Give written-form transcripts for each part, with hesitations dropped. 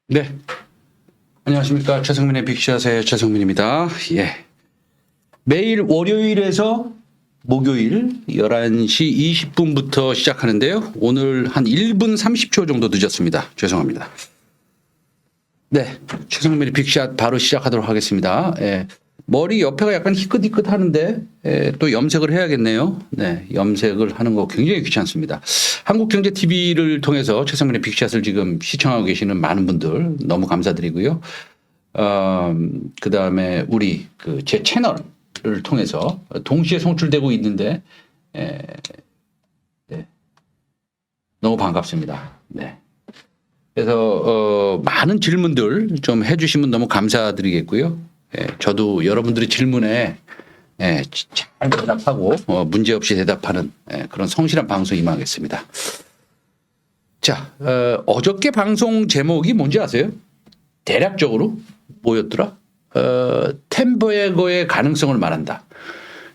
네. 안녕하십니까. 최성민의 빅샷의 최성민입니다. 예. 매일 월요일에서 목요일 11시 20분부터 시작하는데요. 오늘 한 1분 30초 정도 늦었습니다. 죄송합니다. 네. 최성민의 빅샷 바로 시작하도록 하겠습니다. 예. 머리 옆에가 약간 희끗희끗 하는데 또 염색을 해야겠네요. 네, 염색을 하는 거 굉장히 귀찮습니다. 한국경제TV를 통해서 최성민의 빅샷을 지금 시청하고 계시는 많은 분들 너무 감사드리고요. 그 다음에 우리 제 채널을 통해서 동시에 송출되고 있는데 네, 너무 반갑습니다. 네. 그래서 많은 질문들 좀 해주시면 너무 감사드리겠고요. 저도 여러분들의 질문에 잘 대답하고 문제없이 대답하는 그런 성실한 방송 임하겠습니다. 자, 어저께 방송 제목이 뭔지 아세요? 대략적으로 뭐였더라? 템버에거의 가능성을 말한다.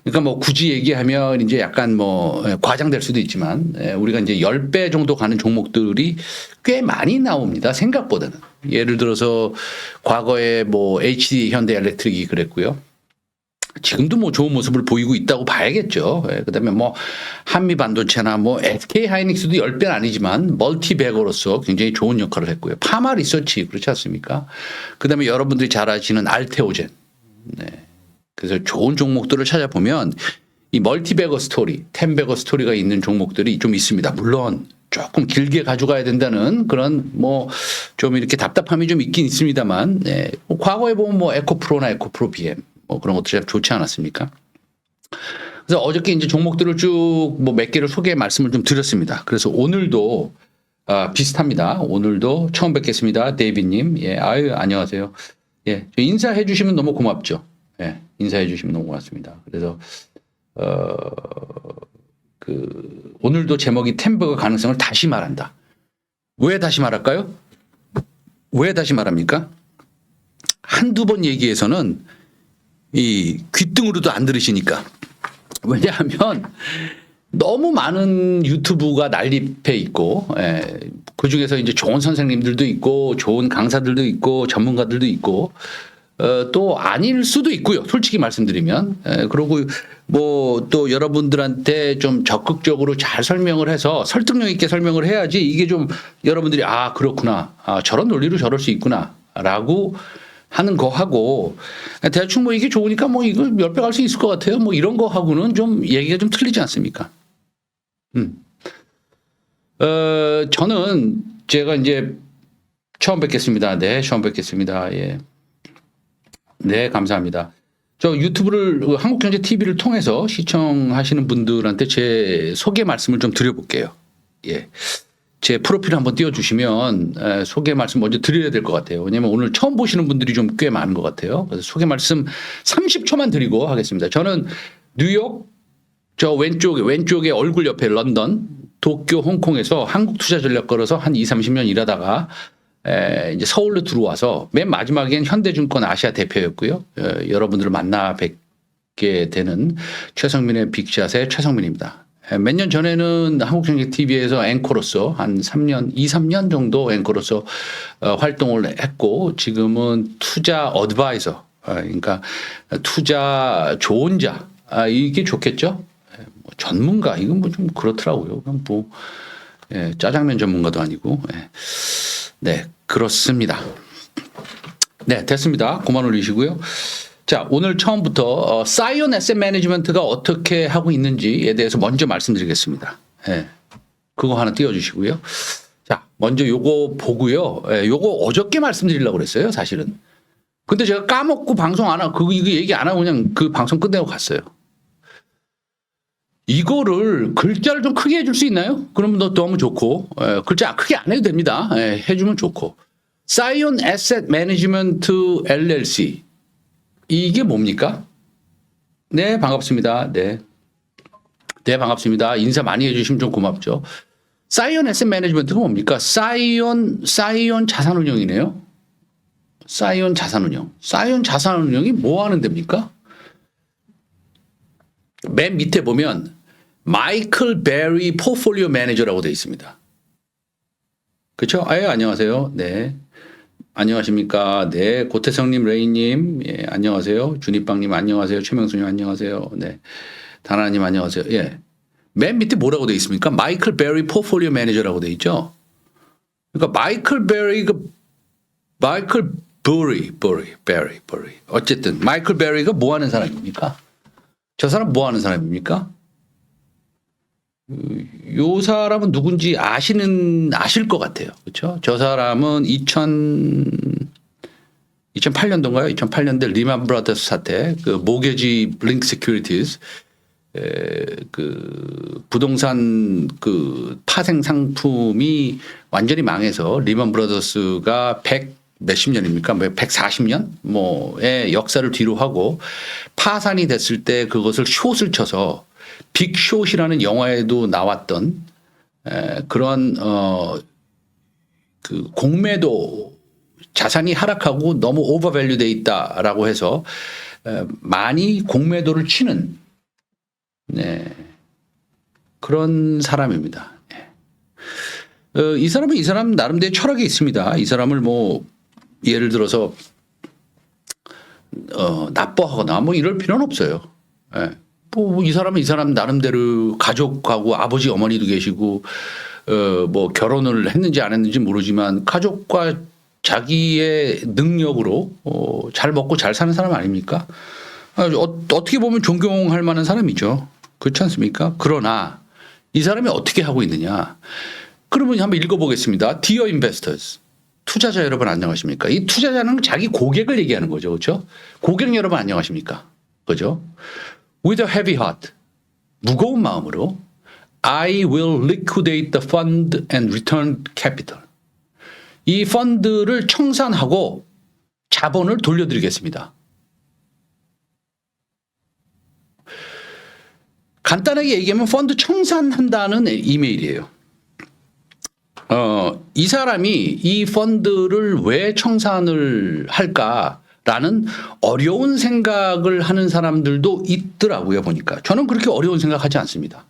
그러니까 뭐 굳이 얘기하면 이제 약간 뭐 과장될 수도 있지만 우리가 이제 10배 정도 가는 종목들이 꽤 많이 나옵니다. 생각보다는. 예를 들어서 과거에 뭐 HD 현대 엘렉트릭이 그랬고요. 지금도 뭐 좋은 모습을 보이고 있다고 봐야겠죠. 그다음에 뭐 한미 반도체나 뭐 SK 하이닉스도 10배는 아니지만 멀티베거로서 굉장히 좋은 역할을 했고요. 파마 리서치 그렇지 않습니까? 그다음에 여러분들이 잘 아시는 알테오젠. 네. 그래서 좋은 종목들을 찾아보면 이 멀티베거 스토리, 템베거 스토리가 있는 종목들이 좀 있습니다. 물론 조금 길게 가져가야 된다는 그런 뭐 좀 이렇게 답답함이 좀 있긴 있습니다만 과거에 보면 뭐 에코프로나 에코프로 BM 뭐 그런 것들이 참 좋지 않았습니까? 그래서 어저께 이제 종목들을 쭉 뭐 몇 개를 소개 말씀을 좀 드렸습니다. 그래서 오늘도 비슷합니다. 오늘도 처음 뵙겠습니다. 데이비님. 예, 아유, 안녕하세요. 예, 인사해 주시면 너무 고맙죠. 예, 인사해 주시면 너무 고맙습니다. 그래서 오늘도 제목이 템버거 가능성을 다시 말한다. 왜 다시 말할까요? 왜 다시 말합니까? 한두 번 얘기해서는 이 귓등으로도 안 들으시니까. 왜냐하면 너무 많은 유튜브가 난립해 있고 그 중에서 이제 좋은 선생님들도 있고 좋은 강사들도 있고 전문가들도 있고 또 아닐 수도 있고요. 솔직히 말씀드리면. 그리고 뭐 또 여러분들한테 좀 적극적으로 잘 설명을 해서 설득력 있게 설명을 해야지 이게 좀 여러분들이 아 그렇구나. 아, 저런 논리로 저럴 수 있구나. 라고 하는 거하고 대충 뭐 이게 좋으니까 뭐 이거 10배 갈 수 있을 것 같아요. 뭐 이런 거하고는 좀 얘기가 좀 틀리지 않습니까? 저는 제가 이제 처음 뵙겠습니다. 네, 처음 뵙겠습니다. 예. 네, 감사합니다. 저 유튜브를 한국경제TV를 통해서 시청하시는 분들한테 제 소개 말씀을 좀 드려볼게요. 예. 제 프로필 한번 띄워주시면 소개 말씀 먼저 드려야 될 것 같아요. 왜냐면 오늘 처음 보시는 분들이 좀 꽤 많은 것 같아요. 그래서 소개 말씀 30초만 드리고 하겠습니다. 저는 뉴욕 저 왼쪽에 얼굴 옆에 런던, 도쿄, 홍콩에서 한국 투자 전략 걸어서 한 20-30년 일하다가 이제 서울로 들어와서 맨 마지막엔 현대증권 아시아 대표였고요. 여러분들을 만나 뵙게 되는 최성민의 빅샷의 최성민입니다. 몇 년 전에는 한국경제TV에서 앵커로서 한 2-3년 정도 앵커로서 활동을 했고 지금은 투자 어드바이저, 그러니까 투자 조언자, 이게 좋겠죠? 뭐 전문가, 이건 뭐 좀 그렇더라고요. 그냥 뭐 짜장면 전문가도 아니고. 네, 그렇습니다. 네, 됐습니다. 그만 올리시고요. 자, 오늘 처음부터 사이온 에셋 매니지먼트가 어떻게 하고 있는지에 대해서 먼저 말씀드리겠습니다. 네, 그거 하나 띄워주시고요. 자, 먼저 요거 보고요. 요거 어저께 말씀드리려고 그랬어요, 사실은. 근데 제가 까먹고 방송 안 하고 이거 얘기 안 하고 그냥 그 방송 끝내고 갔어요. 이거를 글자를 좀 크게 해줄 수 있나요? 그러면 너무 좋고 글자 크게 안 해도 됩니다. 해주면 좋고. 사이온 에셋 매니지먼트 LLC 이게 뭡니까? 네, 반갑습니다. 네, 반갑습니다. 인사 많이 해주시면 좀 고맙죠. 사이온 에셋 매니지먼트가 뭡니까? 사이온 자산운용이네요. 사이온 자산운용이 뭐 하는 데입니까? 맨 밑에 보면 마이클 베리 포트폴리오 매니저라고 되어 있습니다. 그렇죠? 안녕하세요. 네. 안녕하십니까. 네. 고태성님, 레이님, 예, 안녕하세요. 준이빵님, 안녕하세요. 최명수님, 안녕하세요. 네. 다나님, 안녕하세요. 예. 맨 밑에 뭐라고 돼 있습니까? 마이클 베리 포트폴리오 매니저라고 돼 있죠. 그러니까 마이클 베리. 어쨌든 마이클 베리가 뭐 하는 사람입니까? 저 사람 뭐 하는 사람입니까? 요 사람은 누군지 아실 것 같아요. 그렇죠? 저 사람은 2008년도인가요? 2008년대 리만 브라더스 사태, 그 모게지 링크 세큐리티즈, 그 부동산 그 파생 상품이 완전히 망해서 리만 브라더스가 100 몇십 년입니까? 140년? 뭐의 역사를 뒤로 하고 파산이 됐을 때 그것을 숏을 쳐서 빅숏이라는 영화에도 나왔던 그런 그 공매도 자산이 하락하고 너무 오버밸류 돼 있다라고 해서 많이 공매도를 치는 그런 사람입니다. 이 사람 나름대로 철학이 있습니다. 이 사람을 뭐 예를 들어서 나빠하거나 뭐 이럴 필요는 없어요. 뭐 이 사람 나름대로 가족하고 아버지 어머니도 계시고 뭐 결혼을 했는지 안 했는지 모르지만 가족과 자기의 능력으로 잘 먹고 잘 사는 사람 아닙니까? 어떻게 보면 존경할 만한 사람이죠. 그렇지 않습니까? 그러나 이 사람이 어떻게 하고 있느냐? 그러면 한번 읽어보겠습니다. Dear Investors. 투자자 여러분 안녕하십니까? 이 투자자는 자기 고객을 얘기하는 거죠. 그렇죠? 고객 여러분 안녕하십니까? 그죠? With a heavy heart. 무거운 마음으로 I will liquidate the fund and return capital. 이 펀드를 청산하고 자본을 돌려드리겠습니다. 간단하게 얘기하면 펀드 청산한다는 이메일이에요. 이 사람이 이 펀드를 왜 청산을 할까라는 어려운 생각을 하는 사람들도 있더라고요, 보니까. 저는 그렇게 어려운 생각하지 않습니다.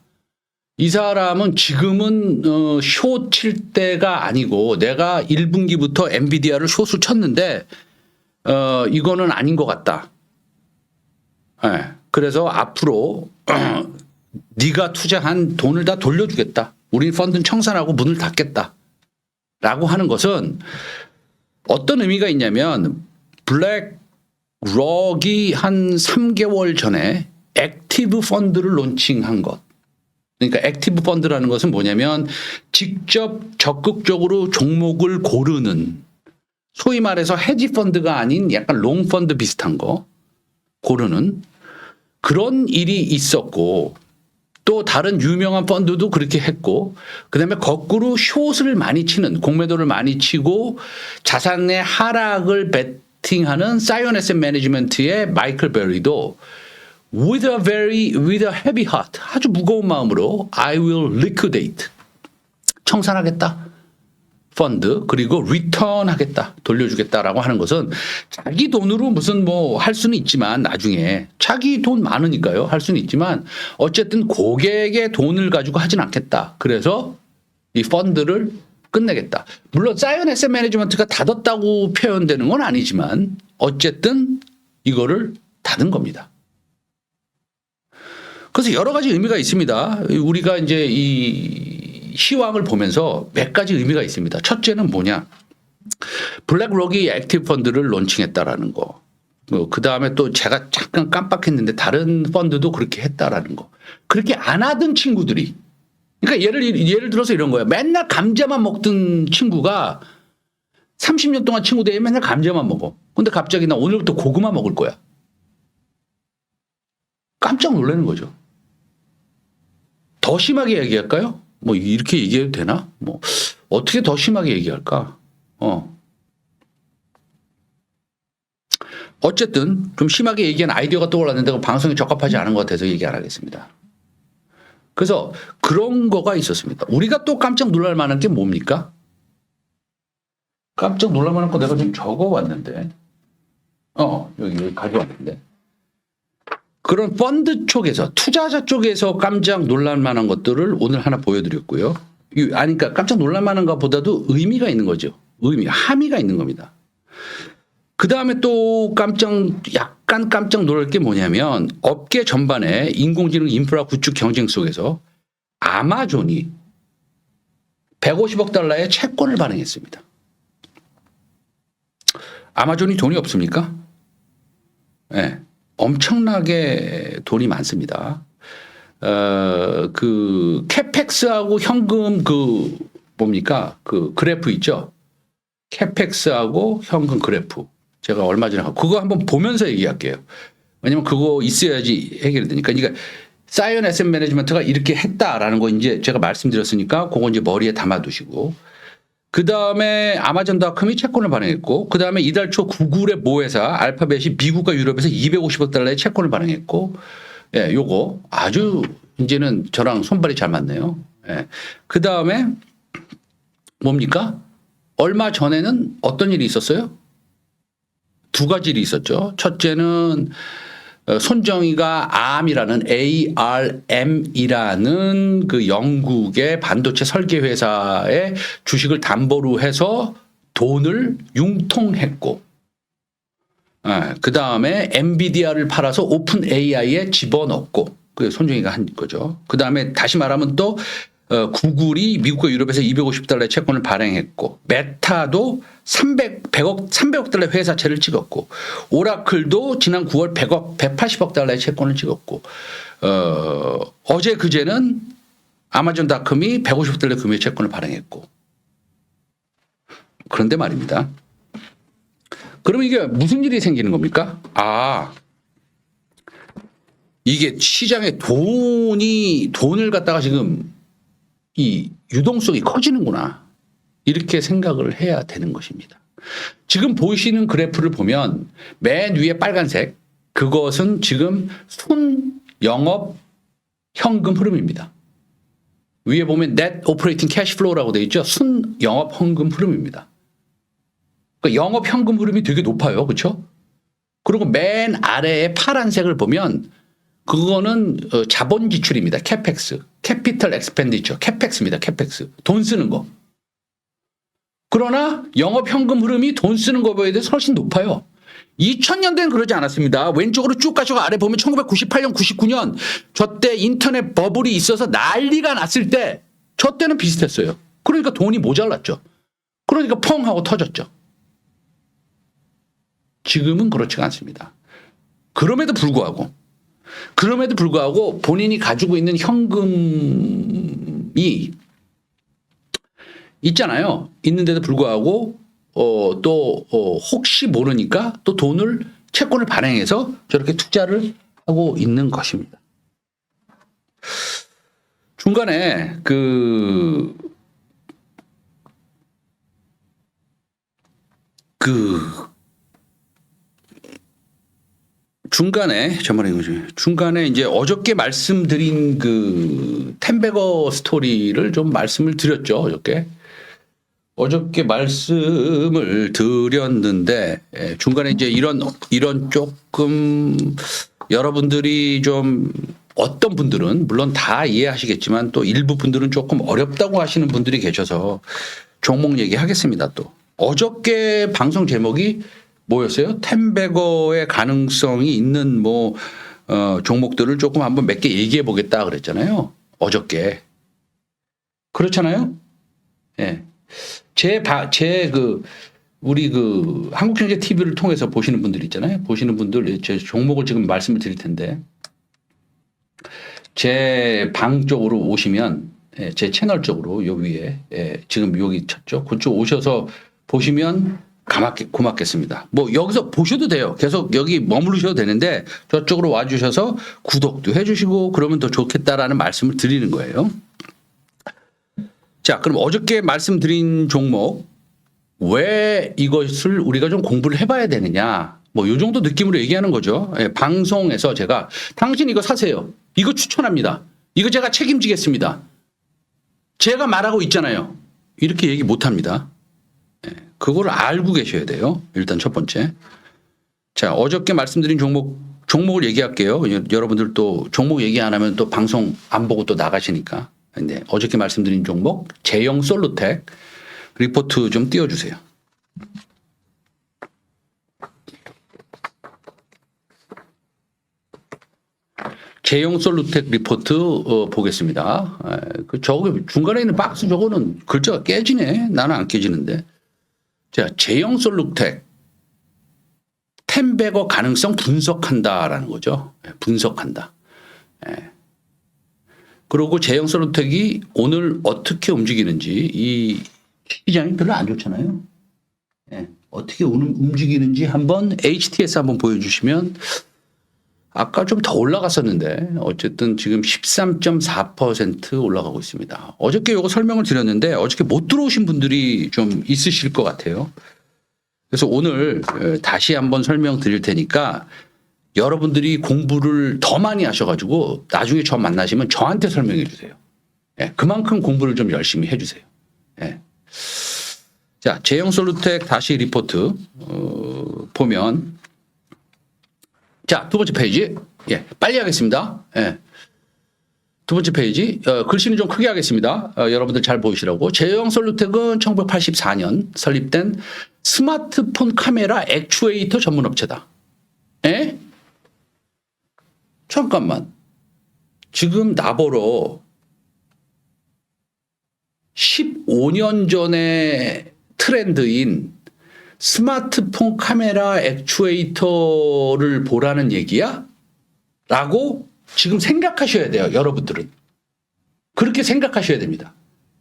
이 사람은 지금은 숏 칠 때가 아니고 내가 1분기부터 엔비디아를 숏을 쳤는데 이거는 아닌 것 같다. 그래서 앞으로 네가 투자한 돈을 다 돌려주겠다. 우리 펀드는 청산하고 문을 닫겠다. 라고 하는 것은 어떤 의미가 있냐면 블랙록이 한 3개월 전에 액티브 펀드를 론칭한 것. 그러니까 액티브 펀드라는 것은 뭐냐면 직접 적극적으로 종목을 고르는 소위 말해서 헤지 펀드가 아닌 약간 롱 펀드 비슷한 거 고르는 그런 일이 있었고 또 다른 유명한 펀드도 그렇게 했고 그다음에 거꾸로 숏을 많이 치는 공매도를 많이 치고 자산의 하락을 베팅하는 사이언 에셋 매니지먼트의 마이클 베리도 with a heavy heart 아주 무거운 마음으로 I will liquidate 청산하겠다. 펀드 그리고 리턴 하겠다 돌려주겠다라고 하는 것은 자기 돈으로 무슨 뭐 할 수는 있지만 나중에 자기 돈 많으니까요 할 수는 있지만 어쨌든 고객의 돈을 가지고 하진 않겠다. 그래서 이 펀드를 끝내겠다. 물론 사이언 에셋 매니지먼트가 닫았다고 표현되는 건 아니지만 어쨌든 이거를 닫은 겁니다. 그래서 여러 가지 의미가 있습니다. 우리가 이제 이 시황을 보면서 몇 가지 의미가 있습니다. 첫째는 뭐냐? 블랙록이 액티브 펀드를 론칭했다라는 거. 그 다음에 또 제가 잠깐 깜빡했는데 다른 펀드도 그렇게 했다라는 거. 그렇게 안 하던 친구들이. 그러니까 예를 들어서 이런 거예요. 맨날 감자만 먹던 친구가 30년 동안 친구 대에 맨날 감자만 먹어. 근데 갑자기 나 오늘부터 고구마 먹을 거야. 깜짝 놀라는 거죠. 더 심하게 얘기할까요? 뭐 이렇게 얘기해도 되나? 뭐 어떻게 더 심하게 얘기할까? 어쨌든 좀 심하게 얘기한 아이디어가 떠올랐는데 방송에 적합하지 않은 것 같아서 얘기 안 하겠습니다. 그래서 그런 거가 있었습니다. 우리가 또 깜짝 놀랄 만한 게 뭡니까? 깜짝 놀랄 만한 거 내가 좀 적어왔는데 여기 가져왔는데 그런 펀드 쪽에서 투자자 쪽에서 깜짝 놀랄 만한 것들을 오늘 하나 보여드렸고요. 그러니까 깜짝 놀랄 만한 것보다도 의미가 있는 거죠. 함의가 있는 겁니다. 그 다음에 또 약간 깜짝 놀랄 게 뭐냐면 업계 전반에 인공지능 인프라 구축 경쟁 속에서 아마존이 150억 달러의 채권을 발행했습니다. 아마존이 돈이 없습니까? 네, 엄청나게 돈이 많습니다. 그 캐펙스하고 현금 그 뭡니까? 그 그래프 있죠? 캐펙스하고 현금 그래프. 제가 얼마 전에 그거 한번 보면서 얘기할게요. 왜냐면 그거 있어야지 해결이 되니까. 그러니까 사이언 에셋 매니지먼트가 이렇게 했다라는 거 이제 제가 말씀드렸으니까 그거 이제 머리에 담아두시고. 그 다음에 아마존닷컴이 채권을 발행했고, 그 다음에 이달 초 구글의 모회사 알파벳이 미국과 유럽에서 250억 달러의 채권을 발행했고, 예, 요거 아주 이제는 저랑 손발이 잘 맞네요. 예. 그 다음에 뭡니까? 얼마 전에는 어떤 일이 있었어요? 두 가지 일이 있었죠. 첫째는 손정희가 ARM이라는 그 영국의 반도체 설계 회사의 주식을 담보로 해서 돈을 융통했고, 그 다음에 엔비디아를 팔아서 오픈 AI에 집어넣고, 그 손정희가 한 거죠. 그 다음에 다시 말하면 또 구글이 미국과 유럽에서 250달러의 채권을 발행했고, 메타도 300억 달러의 회사채를 찍었고, 오라클도 지난 9월 180억 달러의 채권을 찍었고, 어제 그제는 아마존닷컴이 150억 달러 금액의 채권을 발행했고. 그런데 말입니다. 그러면 이게 무슨 일이 생기는 겁니까? 이게 시장에 돈을 갖다가 지금 이 유동성이 커지는구나. 이렇게 생각을 해야 되는 것입니다. 지금 보시는 그래프를 보면 맨 위에 빨간색, 그것은 지금 순 영업 현금 흐름입니다. 위에 보면 Net Operating Cash Flow라고 되어 있죠. 순 영업 현금 흐름입니다. 그러니까 영업 현금 흐름이 되게 높아요. 그렇죠? 그리고 맨 아래에 파란색을 보면 그거는 자본 지출입니다. 캐펙스, 캐피털 엑스펜디처, 캐펙스입니다. 캐펙스, 돈 쓰는 거. 그러나 영업 현금 흐름이 돈 쓰는 거에 대해서 훨씬 높아요. 2000년대는 그러지 않았습니다. 왼쪽으로 쭉 가시고 아래 보면 1998년, 99년 저때 인터넷 버블이 있어서 난리가 났을 때 저 때는 비슷했어요. 그러니까 돈이 모자랐죠. 그러니까 펑 하고 터졌죠. 지금은 그렇지가 않습니다. 그럼에도 불구하고 본인이 가지고 있는 현금이 있잖아요. 있는데도 불구하고 혹시 모르니까 또 채권을 발행해서 저렇게 투자를 하고 있는 것입니다. 중간에 중간에 이제 어저께 말씀드린 그 템베거 스토리를 좀 말씀을 드렸죠. 어저께 말씀을 드렸는데 중간에 이제 이런 조금 여러분들이 좀 어떤 분들은 물론 다 이해하시겠지만 또 일부 분들은 조금 어렵다고 하시는 분들이 계셔서 종목 얘기하겠습니다. 또 어저께 방송 제목이 뭐였어요? 템베거의 가능성이 있는 종목들을 조금 한번 몇 개 얘기해 보겠다 그랬잖아요. 어저께. 그렇잖아요? 예. 우리 한국경제 TV를 통해서 보시는 분들 있잖아요. 보시는 분들 제 종목을 지금 말씀을 드릴 텐데 제 방 쪽으로 오시면 제 채널 쪽으로 요 위에 지금 여기 쳤죠. 그쪽 오셔서 보시면 고맙겠습니다. 여기서 보셔도 돼요. 계속 여기 머무르셔도 되는데 저쪽으로 와주셔서 구독도 해주시고 그러면 더 좋겠다라는 말씀을 드리는 거예요. 자, 그럼 어저께 말씀드린 종목 왜 이것을 우리가 좀 공부를 해봐야 되느냐 이 정도 느낌으로 얘기하는 거죠. 방송에서 제가 당신 이거 사세요. 이거 추천합니다. 이거 제가 책임지겠습니다. 제가 말하고 있잖아요. 이렇게 얘기 못합니다. 그걸 알고 계셔야 돼요. 일단 첫 번째. 자, 어저께 말씀드린 종목을 얘기할게요. 여러분들 또 종목 얘기 안 하면 또 방송 안 보고 또 나가시니까. 근데 어저께 말씀드린 종목 제형 솔루텍 리포트 좀 띄워주세요. 제형 솔루텍 리포트 보겠습니다. 저거 중간에 있는 박스 저거는 글자가 깨지네. 나는 안 깨지는데. 자, 제형 솔루텍 10배거 가능성 분석한다라는 거죠. 분석한다. 그리고 제형 솔루텍이 오늘 어떻게 움직이는지, 이 시장이 별로 안 좋잖아요. 어떻게 움직이는지 한번 HTS 한번 보여주시면, 아까 좀 더 올라갔었는데 어쨌든 지금 13.4% 올라가고 있습니다. 어저께 이거 설명을 드렸는데 어저께 못 들어오신 분들이 좀 있으실 것 같아요. 그래서 오늘 다시 한번 설명드릴 테니까 여러분들이 공부를 더 많이 하셔가지고 나중에 저 만나시면 저한테 설명해 주세요. 그만큼 공부를 좀 열심히 해주세요. 자, 제형 솔루텍 다시 리포트 보면, 자, 두 번째 페이지. 빨리 하겠습니다. 두 번째 페이지. 글씨는 좀 크게 하겠습니다. 여러분들 잘 보이시라고. 제형 솔루텍은 1984년 설립된 스마트폰 카메라 액추에이터 전문 업체다. 잠깐만. 지금 나보러 15년 전에 트렌드인 스마트폰 카메라 액추에이터를 보라는 얘기야? 라고 지금 생각하셔야 돼요. 여러분들은. 그렇게 생각하셔야 됩니다.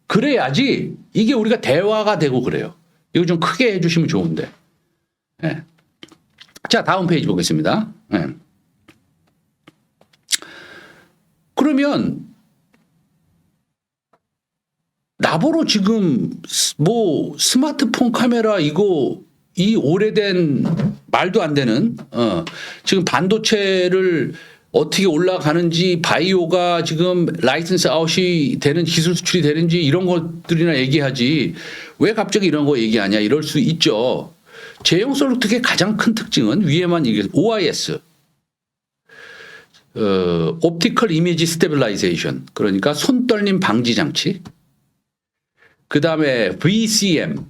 그래야지 이게 우리가 대화가 되고 그래요. 이거 좀 크게 해주시면 좋은데. 자, 다음 페이지 보겠습니다. 그러면 나보러 지금 뭐 스마트폰 카메라 이거 이 오래된 말도 안 되는 지금 반도체를 어떻게 올라가는지 바이오가 지금 라이선스 아웃이 되는 기술 수출이 되는지 이런 것들이나 얘기하지 왜 갑자기 이런 거 얘기하냐 이럴 수 있죠. 제형 솔루텍의 가장 큰 특징은 위에만 이게 OIS 옵티컬 이미지 스테빌라이제이션 그러니까 손떨림 방지 장치 그 다음에 VCM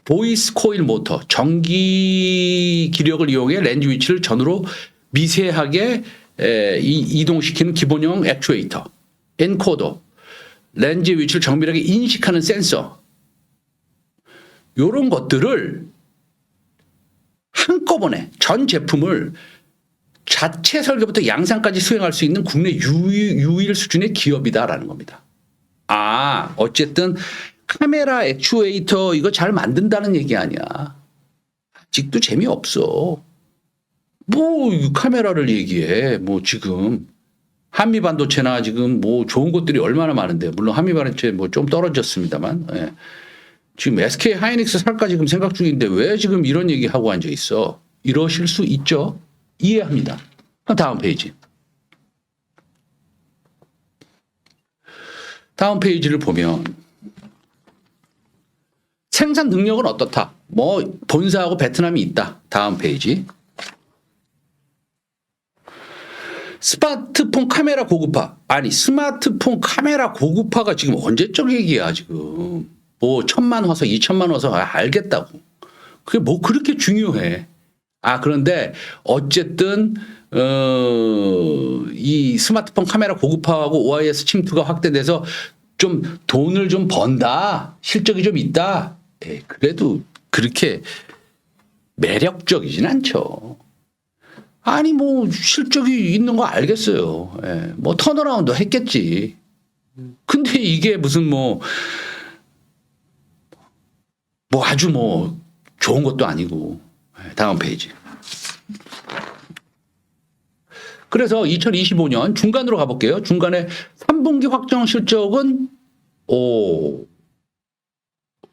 보이스 코일 모터 전기 기력을 이용해 렌즈 위치를 전후로 미세하게 이동시키는 기본형 액추에이터 엔코더 렌즈 위치를 정밀하게 인식하는 센서 이런 것들을 한꺼번에 전 제품을 자체 설계부터 양산까지 수행할 수 있는 국내 유일 수준의 기업이다라는 겁니다. 어쨌든 카메라 액추에이터 이거 잘 만든다는 얘기 아니야. 아직도 재미없어. 뭐 카메라를 얘기해. 뭐 지금 한미 반도체나 지금 뭐 좋은 것들이 얼마나 많은데 물론 한미 반도체 뭐 좀 떨어졌습니다만 지금 SK 하이닉스 살까 지금 생각 중인데 왜 지금 이런 얘기하고 앉아 있어. 이러실 수 있죠. 이해합니다. 다음 페이지. 다음 페이지를 보면 생산 능력은 어떻다. 뭐 본사하고 베트남이 있다. 다음 페이지. 스마트폰 카메라 고급화. 아니 스마트폰 카메라 고급화가 지금 언제적 얘기야 지금. 뭐 1000만 화소 2000만 화소 알겠다고. 그게 뭐 그렇게 중요해. 그런데 어쨌든 이 스마트폰 카메라 고급화하고 OIS 침투가 확대돼서 좀 돈을 좀 번다. 실적이 좀 있다. 그래도 그렇게 매력적이진 않죠. 아니 뭐 실적이 있는 거 알겠어요. 뭐 턴어라운드 했겠지. 근데 이게 무슨 뭐 아주 뭐 좋은 것도 아니고. 다음 페이지. 그래서 2025년 중간으로 가볼게요. 중간에 3분기 확정 실적은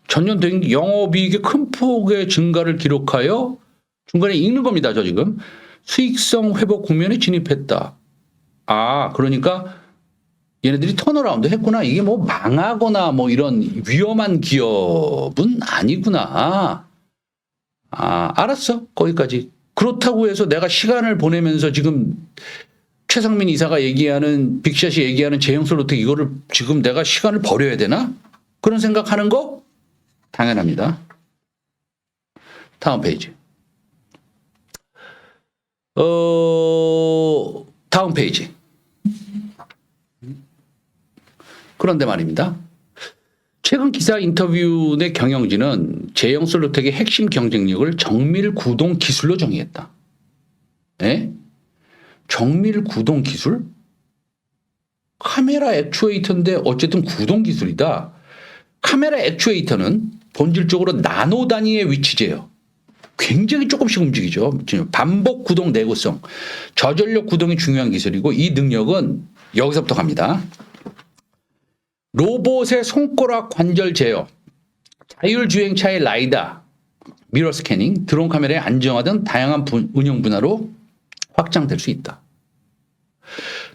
전년 대비 영업이익의 큰 폭의 증가를 기록하여 중간에 읽는 겁니다. 저 지금 수익성 회복 국면에 진입했다. 그러니까 얘네들이 턴어라운드 했구나. 이게 뭐 망하거나 뭐 이런 위험한 기업은 아니구나. 알았어. 거기까지. 그렇다고 해서 내가 시간을 보내면서 지금 최상민 이사가 얘기하는 빅샷이 얘기하는 제형 솔루텍 이거를 지금 내가 시간을 버려야 되나? 그런 생각하는 거 당연합니다. 다음 페이지. 다음 페이지. 그런데 말입니다. 최근 기사 인터뷰 내 경영진은 제형 솔루텍의 핵심 경쟁력을 정밀 구동 기술로 정의했다. 예? 정밀 구동 기술? 카메라 액추에이터인데 어쨌든 구동 기술이다. 카메라 액추에이터는 본질적으로 나노 단위의 위치제요. 굉장히 조금씩 움직이죠. 반복 구동 내구성, 저전력 구동이 중요한 기술이고 이 능력은 여기서부터 갑니다. 로봇의 손가락 관절 제어, 자율주행차의 라이다, 미러 스캐닝, 드론 카메라의 안정화 등 다양한 운영 분야로 확장될 수 있다.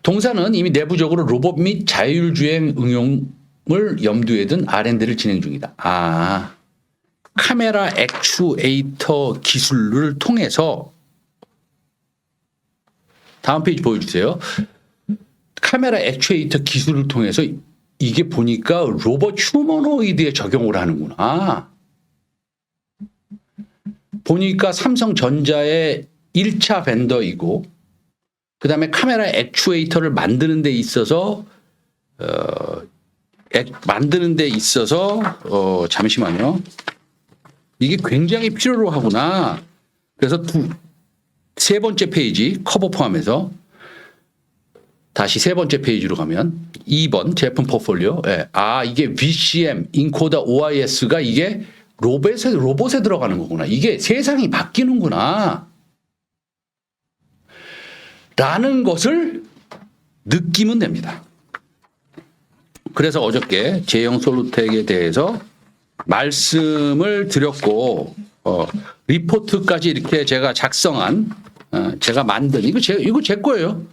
동사는 이미 내부적으로 로봇 및 자율주행 응용을 염두에 둔 R&D를 진행 중이다. 카메라 액추에이터 기술을 통해서 다음 페이지 보여주세요. 카메라 액추에이터 기술을 통해서 이게 보니까 로봇 휴머노이드에 적용을 하는구나. 보니까 삼성전자의 1차 벤더이고 그다음에 카메라 액추에이터를 만드는 데 있어서 잠시만요. 이게 굉장히 필요로 하구나. 그래서 세 번째 페이지 커버 포함해서 다시 세 번째 페이지로 가면 2번 제품 포트폴리오. 예. 이게 VCM, 인코더 OIS가 이게 로봇에 들어가는 거구나. 이게 세상이 바뀌는구나. 라는 것을 느끼면 됩니다. 그래서 어저께 제형 솔루텍에 대해서 말씀을 드렸고 리포트까지 이렇게 제가 작성한 제가 만든 이거 제 거예요.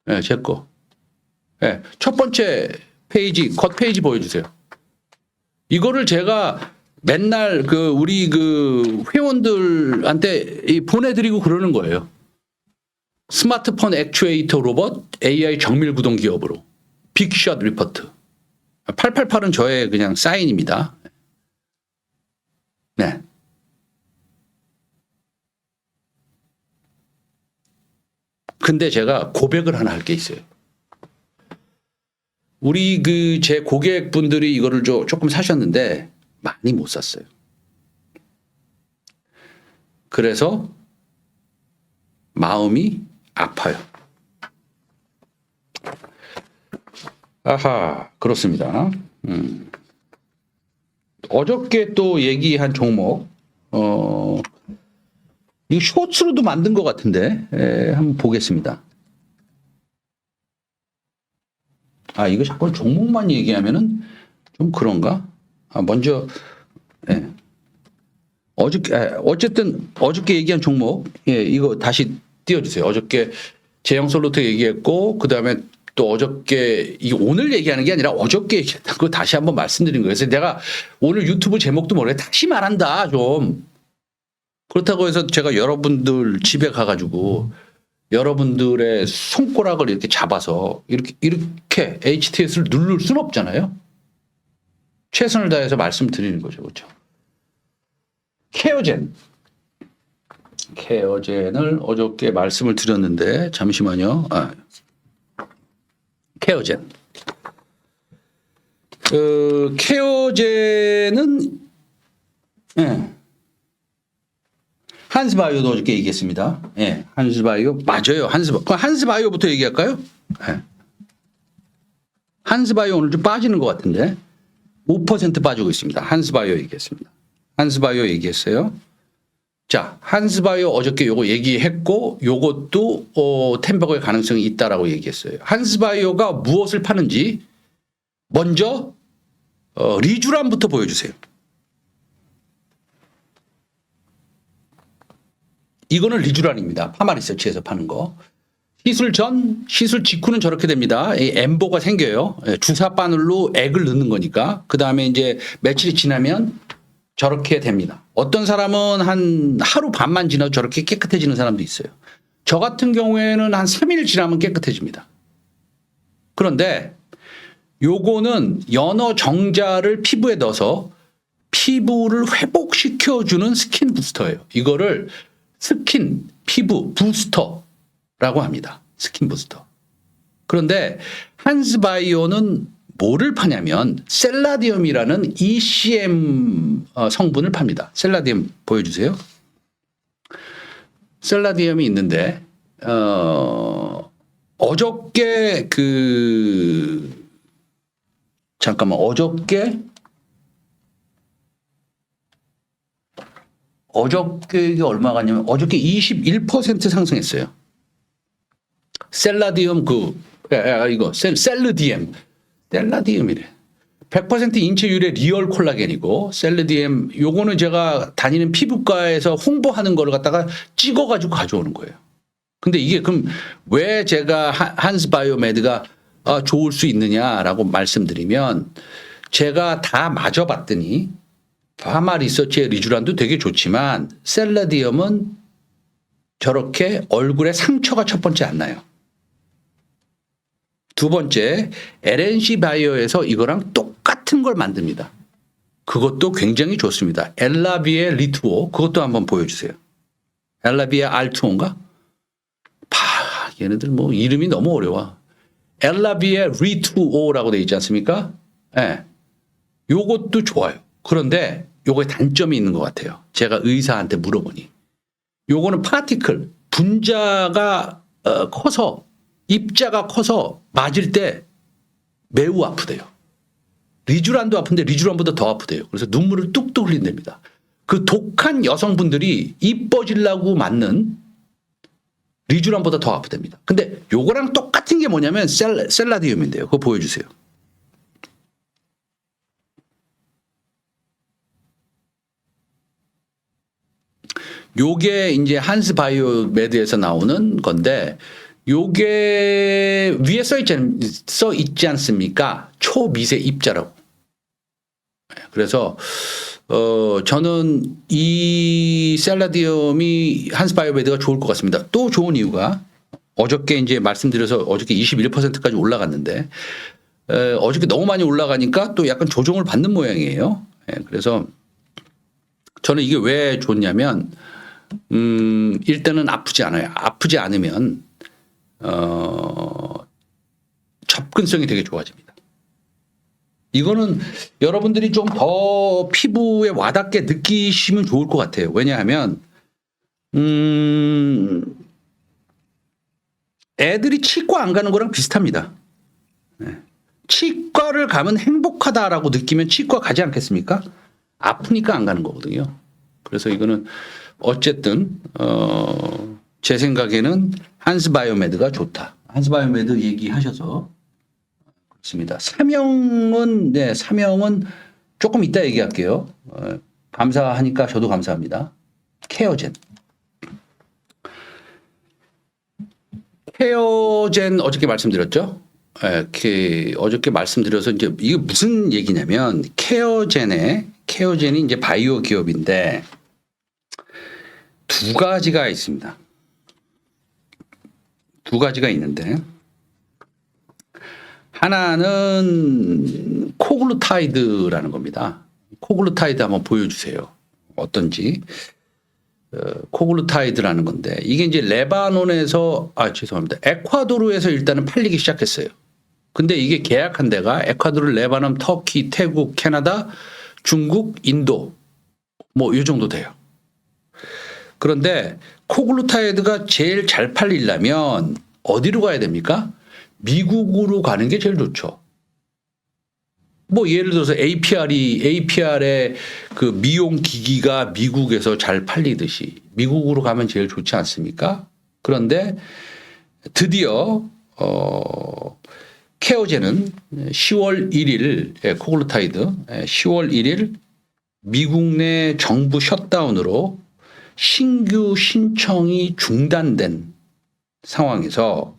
네, 제 거. 네, 첫 번째 페이지 겉 페이지 보여주세요. 이거를 제가 맨날 우리 회원들한테 보내드리고 그러는 거예요. 스마트폰 액추에이터 로봇 AI 정밀 구동 기업으로 빅샷 리포트. 888은 저의 그냥 사인입니다. 네. 근데 제가 고백을 하나 할 게 있어요. 우리 제 고객분들이 이거를 조금 사셨는데 많이 못 샀어요. 그래서 마음이 아파요. 그렇습니다. 어저께 또 얘기한 종목, 이거 쇼츠로도 만든 것 같은데, 한번 보겠습니다. 이거 자꾸 종목만 얘기하면은 좀 그런가? 먼저, 어쨌든 어저께 얘기한 종목, 이거 다시 띄워주세요. 어저께 제형 솔루텍 얘기했고, 그 다음에 또 어저께, 이게 오늘 얘기하는 게 아니라 어저께 얘기했던 거 다시 한번 말씀드린 거예요. 그래서 내가 오늘 유튜브 제목도 모르게 다시 말한다, 좀. 그렇다고 해서 제가 여러분들 집에 가가지고 여러분들의 손가락을 이렇게 잡아서 이렇게 HTS를 누를 수는 없잖아요. 최선을 다해서 말씀드리는 거죠. 그렇죠? 케어젠을 어저께 말씀을 드렸는데 잠시만요. 케어젠. 케어젠은 한스바이오도 어저께 얘기했습니다. 한스바이오 맞아요. 한스바이오부터 얘기할까요? 한스바이오 오늘 좀 빠지는 것 같은데 5% 빠지고 있습니다. 한스바이오 얘기했습니다. 한스바이오 얘기했어요. 자, 한스바이오 어저께 요거 얘기했고 요것도 템버거의 가능성이 있다라고 얘기했어요. 한스바이오가 무엇을 파는지 먼저 리주란부터 보여주세요. 이거는 리주란입니다. 파마리서치에서 파는 거. 시술 전, 시술 직후는 저렇게 됩니다. 이 엠보가 생겨요. 주사 바늘로 액을 넣는 거니까. 그 다음에 이제 며칠이 지나면 저렇게 됩니다. 어떤 사람은 한 하루 반만 지나도 저렇게 깨끗해지는 사람도 있어요. 저 같은 경우에는 한 3일 지나면 깨끗해집니다. 그런데 요거는 연어 정자를 피부에 넣어서 피부를 회복시켜주는 스킨 부스터예요. 이거를 스킨 피부 부스터라고 합니다. 스킨 부스터. 그런데 한스바이오는 뭐를 파냐면 셀라디움이라는 ECM 성분을 팝니다. 셀라디움 보여주세요. 셀라디움이 있는데 어저께 이게 얼마 갔냐면 어저께 21% 상승했어요. 셀라디움 이거 셀르디엠이래. 100% 인체 유래 리얼 콜라겐이고 셀르디엠 요거는 제가 다니는 피부과에서 홍보하는 거를 갖다가 찍어가지고 가져오는 거예요. 근데 이게 그럼 왜 제가 한스바이오메드가 좋을 수 있느냐라고 말씀드리면 제가 다 맞아봤더니 파마 리서치의 리쥬란도 되게 좋지만 셀라디움은 저렇게 얼굴에 상처가 첫 번째 안 나요. 두 번째, LNC 바이오에서 이거랑 똑같은 걸 만듭니다. 그것도 굉장히 좋습니다. 엘라비에 리투오 그것도 한번 보여주세요. 엘라비에 알투오인가? 얘네들 뭐 이름이 너무 어려워. 엘라비에 리투오라고 돼 있지 않습니까? 네. 요것도 좋아요. 그런데 요거에 단점이 있는 것 같아요. 제가 의사한테 물어보니. 요거는 파티클, 분자가 커서 입자가 커서 맞을 때 매우 아프대요. 리쥬란도 아픈데 리쥬란보다 더 아프대요. 그래서 눈물을 뚝뚝 흘린답니다. 그 독한 여성분들이 이뻐지려고 맞는 리쥬란보다 더 아프답니다. 근데 요거랑 똑같은 게 뭐냐면 셀라디움인데요. 그거 보여주세요. 요게 이제 한스바이오메드에서 나오는 건데 요게 위에 써 있지 않습니까? 초미세 입자라고. 그래서 저는 이 셀라디움이 한스바이오메드가 좋을 것 같습니다. 또 좋은 이유가 어저께 이제 말씀드려서 어저께 21%까지 올라갔는데 어저께 너무 많이 올라가니까 또 약간 조정을 받는 모양이에요. 그래서 저는 이게 왜 좋냐면 일단은 아프지 않아요. 아프지 않으면 접근성이 되게 좋아집니다. 이거는 여러분들이 좀 더 피부에 와닿게 느끼시면 좋을 것 같아요. 왜냐하면 애들이 치과 안 가는 거랑 비슷합니다. 치과를 가면 행복하다라고 느끼면 치과 가지 않겠습니까? 아프니까 안 가는 거거든요. 그래서 이거는 어쨌든 제 생각에는 한스바이오메드가 좋다. 한스바이오메드 얘기하셔서 그렇습니다. 사명은 조금 이따 얘기할게요. 감사하니까 저도 감사합니다. 케어젠 어저께 말씀드렸죠? 어저께 말씀드려서 이제 이게 무슨 얘기냐면 케어젠이 이제 바이오 기업인데 두 가지가 있습니다. 두 가지가 있는데 하나는 코글루타이드라는 겁니다. 코글루타이드 한번 보여주세요. 어떤지. 코글루타이드라는 건데 이게 이제 레바논에서 죄송합니다. 에콰도르에서 일단은 팔리기 시작했어요. 근데 이게 계약한 데가 에콰도르, 레바논, 터키, 태국, 캐나다, 중국, 인도 뭐 이 정도 돼요. 그런데 코글루타이드가 제일 잘 팔리려면 어디로 가야 됩니까? 미국으로 가는 게 제일 좋죠. 뭐 예를 들어서 APR의 그 미용 기기가 미국에서 잘 팔리듯이 미국으로 가면 제일 좋지 않습니까? 그런데 드디어 케어젠은 10월 1일 코글루타이드 10월 1일 미국 내 정부 셧다운으로 신규 신청이 중단된 상황에서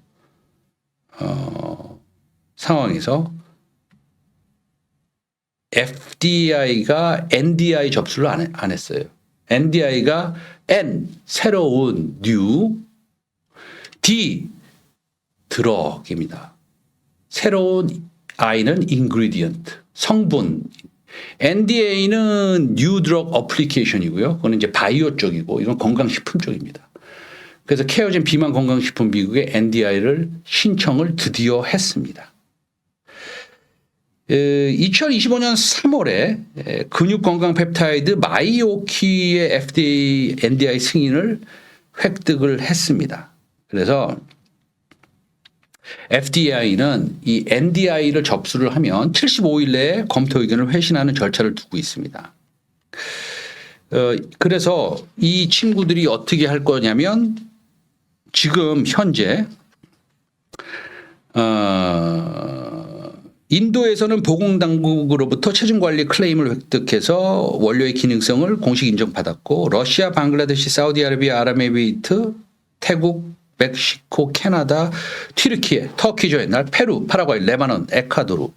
FDI가 NDI 접수를 안 했어요. NDI가 N 새로운 new, D 드럭입니다. 새로운 I는 ingredient 성분. NDA는 New Drug Application이고요. 그거는 이제 바이오 쪽이고 이건 건강식품 쪽입니다. 그래서 케어젠 비만 건강식품 미국의 NDI를 신청을 드디어 했습니다. 2025년 3월에 근육건강 펩타이드 마이오키의 FDA NDI 승인을 획득을 했습니다. 그래서 FDA는 이 NDI를 접수를 하면 75일 내에 검토 의견을 회신하는 절차를 두고 있습니다. 그래서 이 친구들이 어떻게 할 거냐면 지금 현재 인도에서는 보건당국으로부터 체중관리 클레임을 획득해서 원료의 기능성을 공식 인정받았고 러시아, 방글라데시, 사우디아라비아, 아랍에미리트, 태국, 멕시코, 캐나다, 튀르키예, 터키죠 옛날, 페루, 파라과이, 레바논, 에콰도르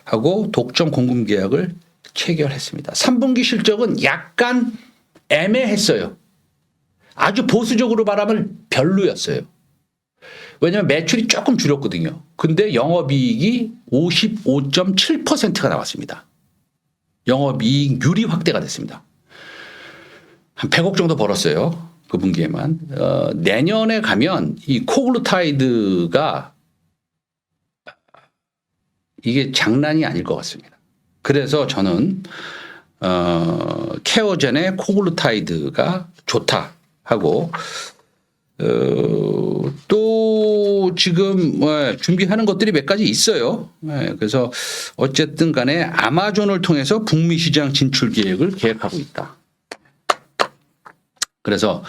하고 독점 공급 계약을 체결했습니다. 3분기 실적은 약간 애매했어요. 아주 보수적으로 말하면 별로였어요. 왜냐하면 매출이 조금 줄었거든요. 근데 영업이익이 55.7%가 나왔습니다. 영업이익률이 확대가 됐습니다. 한 100억 정도 벌었어요. 그 분기에만. 내년에 가면 이 코글루타이드가 이게 장난이 아닐 것 같습니다. 그래서 저는 케어젠의 코글루타이드가 좋다 하고 또 지금 준비하는 것들이 몇 가지 있어요. 그래서 어쨌든 간에 아마존을 통해서 북미 시장 진출 계획을 계획하고 있다. 그래서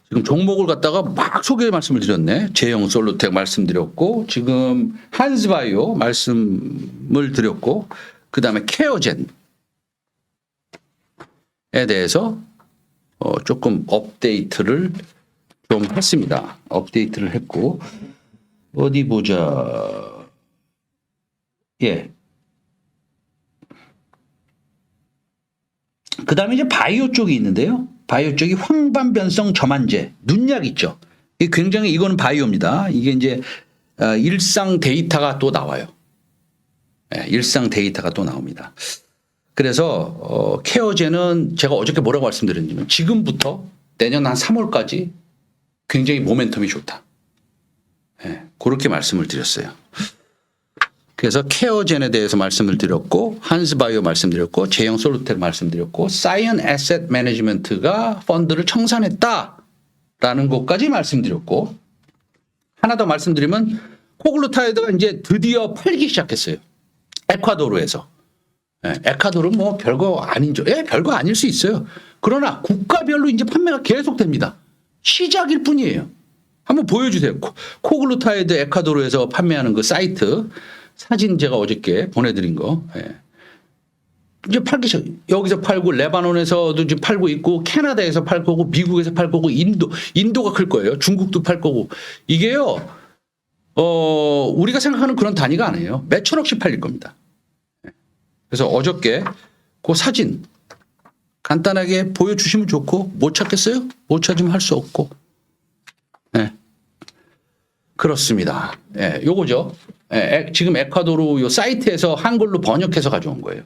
지금 종목을 갖다가 막 소개 말씀을 드렸네. 제형 솔루텍 말씀드렸고 지금 한스바이오 말씀을 드렸고 그다음에 케어젠에 대해서 조금 업데이트를 좀 했습니다. 업데이트를 했고 어디 보자. 예. 그다음에 이제 바이오 쪽이 있는데요. 바이오 쪽이 황반변성 점안제 눈약 있죠. 이게 굉장히 이거는 바이오입니다. 이게 이제 일상 데이터가 또 나와요. 예, 일상 데이터가 또 나옵니다. 그래서 케어젠은 제가 어저께 뭐라고 말씀드렸냐면 지금부터 내년 한 3월까지 굉장히 모멘텀이 좋다. 예, 그렇게 말씀을 드렸어요. 그래서 케어젠에 대해서 말씀을 드렸고 한스바이오 말씀드렸고 제형 솔루텍 말씀드렸고 사이언 애셋 매니지먼트가 펀드를 청산했다라는 것까지 말씀드렸고 하나 더 말씀드리면 코글루타이드가 이제 드디어 팔기 시작했어요. 에콰도르에서. 예, 에콰도르 뭐 별거 아닌죠. 예, 별거 아닐 수 있어요. 그러나 국가별로 이제 판매가 계속됩니다. 시작일 뿐이에요. 한번 보여주세요. 코글루타이드 에콰도르에서 판매하는 그 사이트 사진 제가 어저께 보내드린 거. 예. 이제 팔기 시작. 여기서 팔고 레바논에서도 이제 팔고 있고 캐나다에서 팔 거고 미국에서 팔 거고 인도가 클 거예요. 중국도 팔 거고 이게요. 우리가 생각하는 그런 단위가 아니에요. 몇 천억씩 팔릴 겁니다. 그래서 어저께 그 사진 간단하게 보여주시면 좋고 못 찾겠어요? 못 찾으면 할 수 없고. 네. 그렇습니다. 예, 요거죠. 예, 지금 에콰도르 요 사이트에서 한글로 번역해서 가져온 거예요.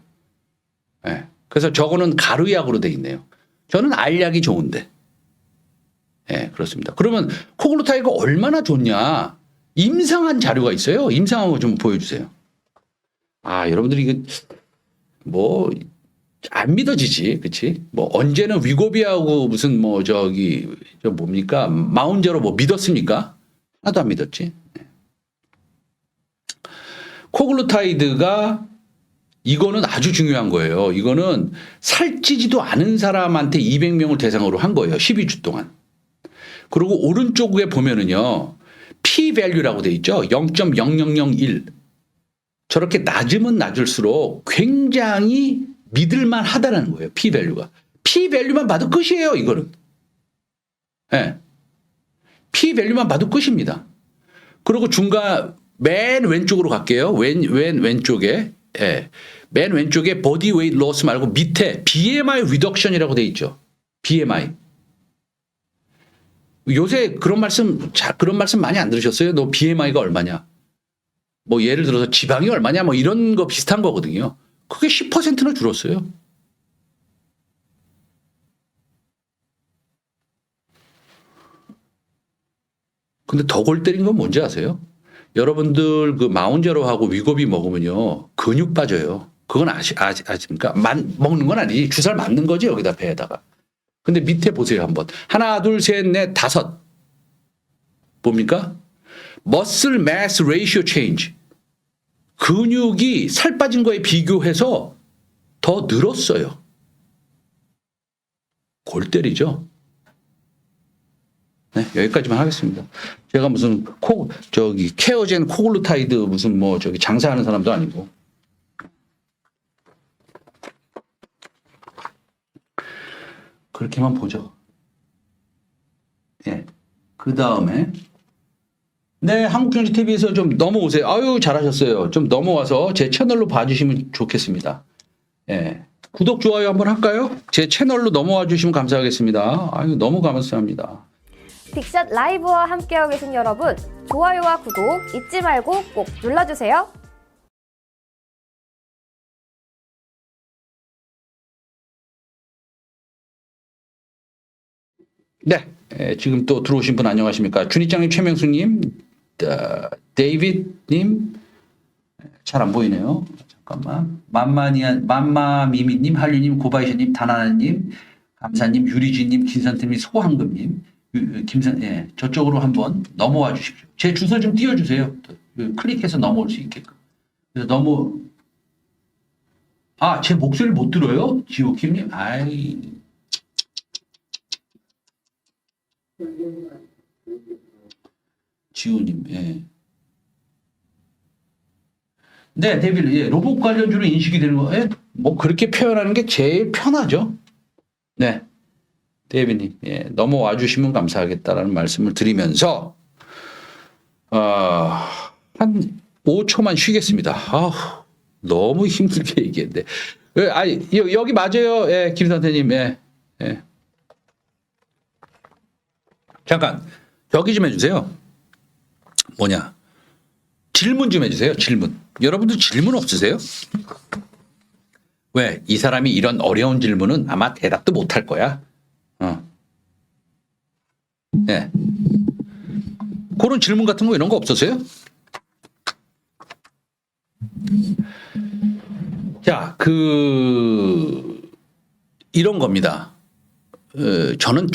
예, 그래서 저거는 가루약으로 돼 있네요. 저는 알약이 좋은데. 예, 그렇습니다. 그러면 코글루타이드가 얼마나 좋냐? 임상한 자료가 있어요. 임상한 거 좀 보여주세요. 아, 여러분들이 이거 뭐 안 믿어지지, 그렇지? 뭐 언제는 위고비하고 무슨 뭐 저 뭡니까 마운제로 뭐 믿었습니까? 하나도 안 믿었지. 코글루타이드가 이거는 아주 중요한 거예요. 이거는 살찌지도 않은 사람한테 200명을 대상으로 한 거예요. 12주 동안. 그리고 오른쪽에 보면은요. P-value라고 돼 있죠. 0.0001. 저렇게 낮으면 낮을수록 굉장히 믿을만 하다는 거예요. P-value가. P-value만 봐도 끝이에요. 이거는. 네. P-value만 봐도 끝입니다. 그리고 중간 맨 왼쪽으로 갈게요. 왼쪽에. 예. 맨 왼쪽에 body weight loss 말고 밑에 BMI reduction이라고 돼 있죠. BMI. 요새 그런 말씀 많이 안 들으셨어요? 너 BMI가 얼마냐? 뭐 예를 들어서 지방이 얼마냐? 뭐 이런 거 비슷한 거거든요. 그게 10%나 줄었어요. 근데 더 골 때린 건 뭔지 아세요? 여러분들 그 마운제로하고 위고비 먹으면요 근육 빠져요. 그건 아십니까? 먹는 건 아니지. 주사를 맞는 거지 여기다 배에다가. 근데 밑에 보세요 한번. 하나 둘 셋 넷 다섯. 뭡니까? Muscle mass ratio change. 근육이 살 빠진 거에 비교해서 더 늘었어요. 골 때리죠. 네, 여기까지만 하겠습니다. 제가 무슨 케어젠 코글루타이드 무슨 장사하는 사람도 아니고. 그렇게만 보죠. 예. 그 다음에 네, 한국경제TV에서 좀 넘어오세요. 아유, 잘하셨어요. 좀 넘어와서 제 채널로 봐주시면 좋겠습니다. 예. 구독, 좋아요 한번 할까요? 제 채널로 넘어와 주시면 감사하겠습니다. 아유, 너무 감사합니다. 빅샷 라이브와 함께하고 계신 여러분, 좋아요와 구독 잊지 말고 꼭 눌러주세요. 네, 지금 또 들어오신 분 안녕하십니까? 준이장님, 최명수님, 데이빗님, 잘 안 보이네요. 잠깐만. 맘마미미님, 한류님, 고바이샤님, 다나나님, 감사님, 유리진님, 김선태님, 소황금님, 저쪽으로 한번 넘어와 주십시오. 제 주소 좀 띄워주세요. 클릭해서 넘어올 수 있게끔. 그래서 제 목소리를 못 들어요? 지오킴님? 아이. 지호님, 예. 네, 데빌, 예, 로봇 관련주로 인식이 되는 거, 예, 그렇게 표현하는 게 제일 편하죠. 네, 데빌님, 예, 넘어와 주시면 감사하겠다라는 말씀을 드리면서, 한 5초만 쉬겠습니다. 너무 힘들게 얘기했는데. 여기 맞아요. 예, 김 선생님, 예, 예. 잠깐, 저기 좀 해주세요. 질문 좀 해주세요. 질문. 여러분들 질문 없으세요? 왜? 이 사람이 이런 어려운 질문은 아마 대답도 못할 거야. 네. 그런 질문 같은 거 이런 거 없었어요? 자, 이런 겁니다. 저는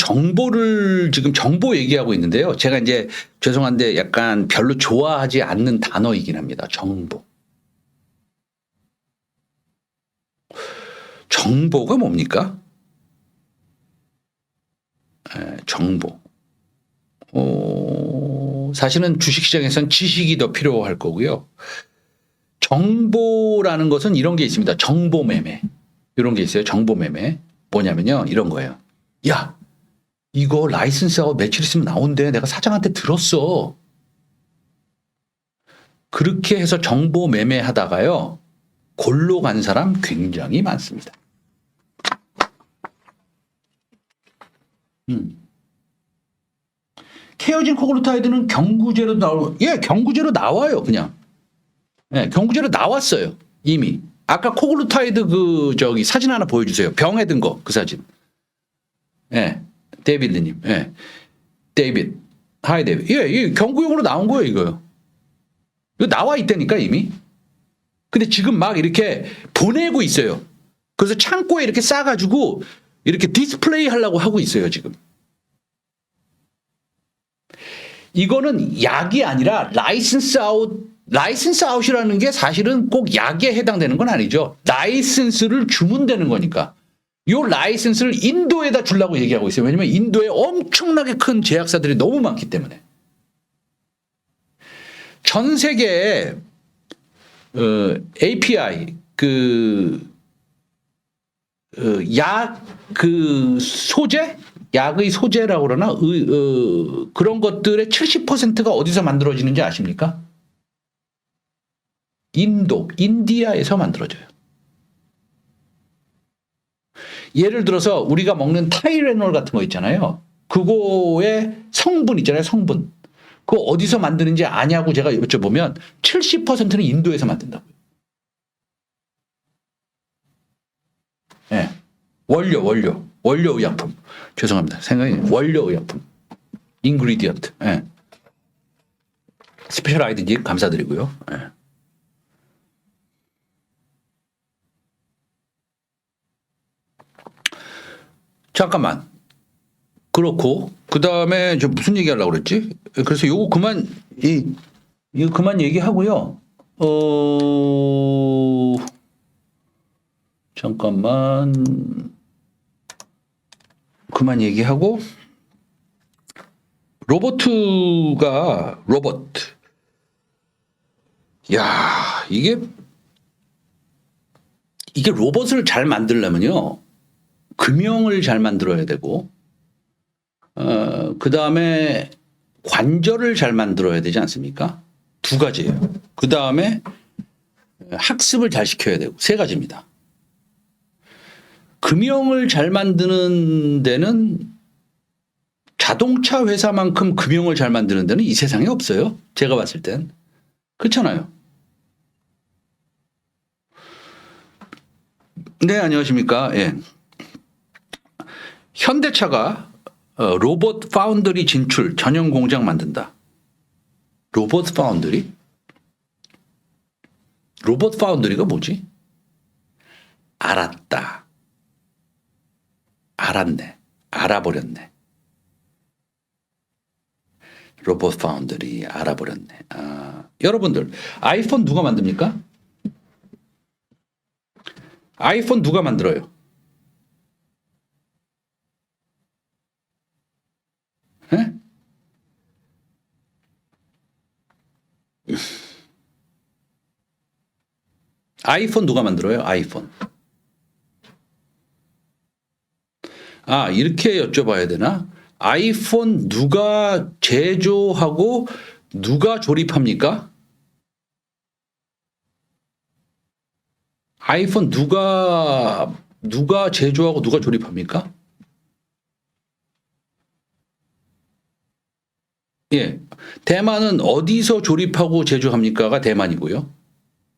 지금 정보 얘기하고 있는데요. 제가 이제 죄송한데 약간 별로 좋아하지 않는 단어이긴 합니다. 정보. 정보가 뭡니까? 정보. 사실은 주식시장에선 지식이 더 필요할 거고요. 정보라는 것은 이런 게 있습니다. 정보매매. 이런 게 있어요. 정보매매. 뭐냐면요. 이런 거예요. 야, 이거 라이선스하고 며칠 있으면 나온대. 내가 사장한테 들었어. 그렇게 해서 정보 매매하다가요. 골로 간 사람 굉장히 많습니다. 케어진 코글루타이드는 경구제로 경구제로 나와요, 그냥. 예, 경구제로 나왔어요, 이미. 아까 코글루타이드 사진 하나 보여주세요. 병에 든 거, 그 사진. 예, 데이비드님, 예, 데이비드, 하이 데이비드, 이 경구용으로 나온 거예요, 이거요. 이거 나와 있다니까 이미. 근데 지금 막 이렇게 보내고 있어요. 그래서 창고에 이렇게 싸가지고 이렇게 디스플레이 하려고 하고 있어요, 지금. 이거는 약이 아니라 라이선스 아웃이라는 게 사실은 꼭 약에 해당되는 건 아니죠. 라이선스를 주면 되는 거니까. 이 라이선스를 인도에다 주려고 얘기하고 있어요. 왜냐면 인도에 엄청나게 큰 제약사들이 너무 많기 때문에. 전 세계에 API 소재? 약의 소재라고 그러나 그런 것들의 70%가 어디서 만들어지는지 아십니까? 인디아에서 만들어져요. 예를 들어서 우리가 먹는 타이레놀 같은 거 있잖아요. 그거의 성분 있잖아요. 성분. 그거 어디서 만드는지 아냐고 제가 여쭤보면 70%는 인도에서 만든다고요. 네. 원료 의약품. 죄송합니다. 원료 의약품. 인그리디언트. 네. 스페셜 아이디님 감사드리고요. 예. 잠깐만. 그렇고 그다음에 저 무슨 얘기하려고 그랬지? 그래서 요거 그만 이거 그만 얘기하고요. 잠깐만. 그만 얘기하고 로봇. 야, 이게 로봇을 잘 만들려면요. 금형을 잘 만들어야 되고, 그 다음에 관절을 잘 만들어야 되지 않습니까? 두 가지예요. 그 다음에 학습을 잘 시켜야 되고, 세 가지입니다. 금형을 잘 만드는 데는 자동차 회사만큼 금형을 잘 만드는 데는 이 세상에 없어요. 제가 봤을 땐. 그렇잖아요. 네, 안녕하십니까. 예. 현대차가 로봇 파운드리 진출 전용 공장 만든다. 로봇 파운드리? 로봇 파운드리가 뭐지? 알았다. 알았네. 알아버렸네. 로봇 파운드리 알아버렸네. 여러분들 아이폰 누가 만듭니까? 아이폰 누가 만들어요? 에? 아이폰 누가 만들어요? 아이폰. 이렇게 여쭤봐야 되나? 아이폰 누가 제조하고 누가 조립합니까? 아이폰 누가 제조하고 누가 조립합니까? 예. 대만은 어디서 조립하고 제조합니까가 대만이고요.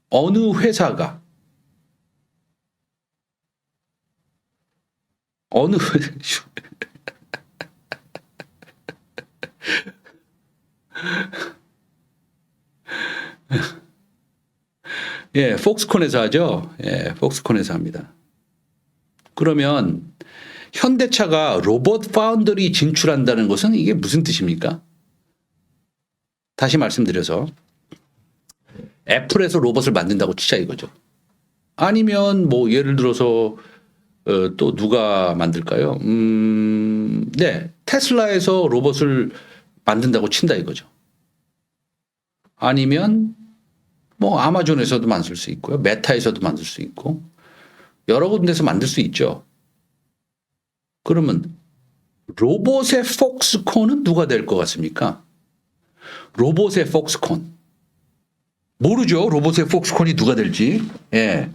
어느 회사가 어느 예, 폭스콘에서 하죠. 예, 폭스콘에서 합니다. 그러면 현대차가 로봇 파운드리 진출한다는 것은 이게 무슨 뜻입니까? 다시 말씀드려서 애플에서 로봇을 만든다고 치자 이거죠. 아니면 뭐 예를 들어서 또 누가 만들까요? 네, 테슬라에서 로봇을 만든다고 친다 이거죠. 아니면 뭐 아마존에서도 만들 수 있고요. 메타에서도 만들 수 있고 여러 군데서 만들 수 있죠. 그러면 로봇의 폭스콘은 누가 될 것 같습니까? 로봇의 폭스콘. 모르죠. 로봇의 폭스콘이 누가 될지. 예.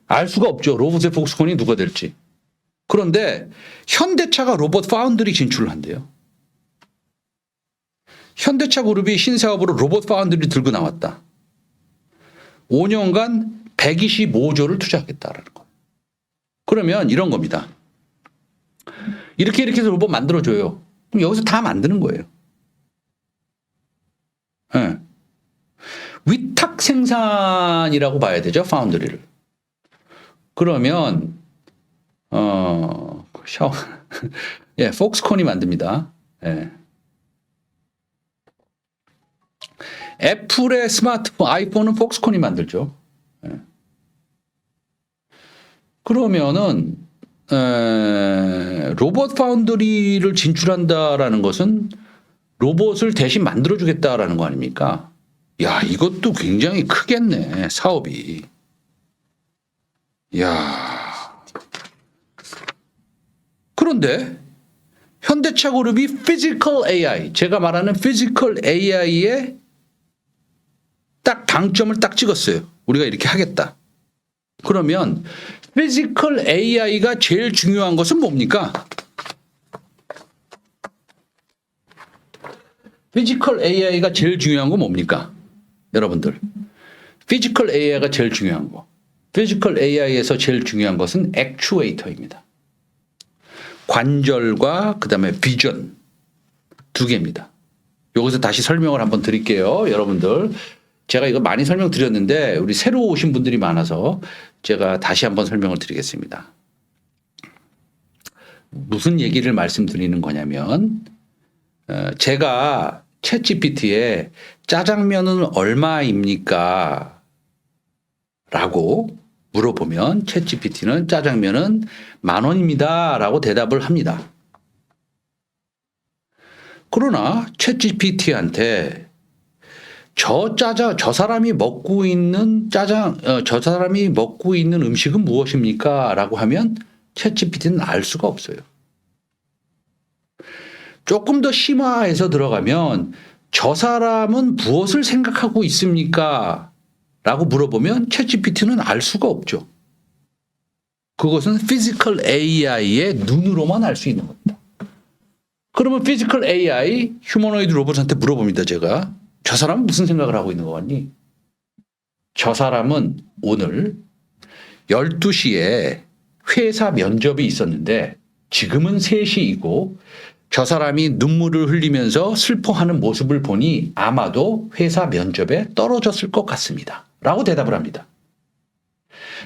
알 수가 없죠. 로봇의 폭스콘이 누가 될지. 그런데 현대차가 로봇 파운드리 진출을 한대요. 현대차 그룹이 신사업으로 로봇 파운드리 들고 나왔다. 5년간 125조를 투자하겠다라는 거. 그러면 이런 겁니다. 이렇게 해서 로봇 만들어줘요. 그럼 여기서 다 만드는 거예요. 네. 위탁 생산이라고 봐야 되죠. 파운드리를. 그러면 예, 폭스콘이 만듭니다. 예. 애플의 스마트폰, 아이폰은 폭스콘이 만들죠. 예. 그러면은 로봇 파운드리를 진출한다라는 것은 로봇을 대신 만들어주겠다라는 거 아닙니까? 야, 이것도 굉장히 크겠네, 사업이. 야. 그런데 현대차 그룹이 피지컬 AI, 제가 말하는 피지컬 AI에 딱 방점을 딱 찍었어요. 우리가 이렇게 하겠다. 그러면 피지컬 AI가 제일 중요한 것은 뭡니까? 피지컬 AI가 제일 중요한 건 뭡니까? 여러분들. 피지컬 AI가 제일 중요한 거. 피지컬 AI에서 제일 중요한 것은 액추에이터입니다. 관절과 그다음에 비전 두 개입니다. 여기서 다시 설명을 한번 드릴게요. 여러분들. 제가 이거 많이 설명드렸는데 우리 새로 오신 분들이 많아서 제가 다시 한번 설명을 드리겠습니다. 무슨 얘기를 말씀드리는 거냐면 제가 챗GPT에 짜장면은 얼마입니까? 라고 물어보면 챗GPT는 짜장면은 10,000원입니다. 라고 대답을 합니다. 그러나 챗GPT한테 저 사람이 먹고 있는 저 사람이 먹고 있는 음식은 무엇입니까? 라고 하면 챗GPT는 알 수가 없어요. 조금 더 심화해서 들어가면 저 사람은 무엇을 생각하고 있습니까? 라고 물어보면 챗GPT는 알 수가 없죠. 그것은 피지컬 AI의 눈으로만 알 수 있는 겁니다. 그러면 피지컬 AI 휴머노이드 로봇한테 물어봅니다. 제가 저 사람은 무슨 생각을 하고 있는 거 같니? 저 사람은 오늘 12시에 회사 면접이 있었는데 지금은 3시이고 저 사람이 눈물을 흘리면서 슬퍼하는 모습을 보니 아마도 회사 면접에 떨어졌을 것 같습니다. 라고 대답을 합니다.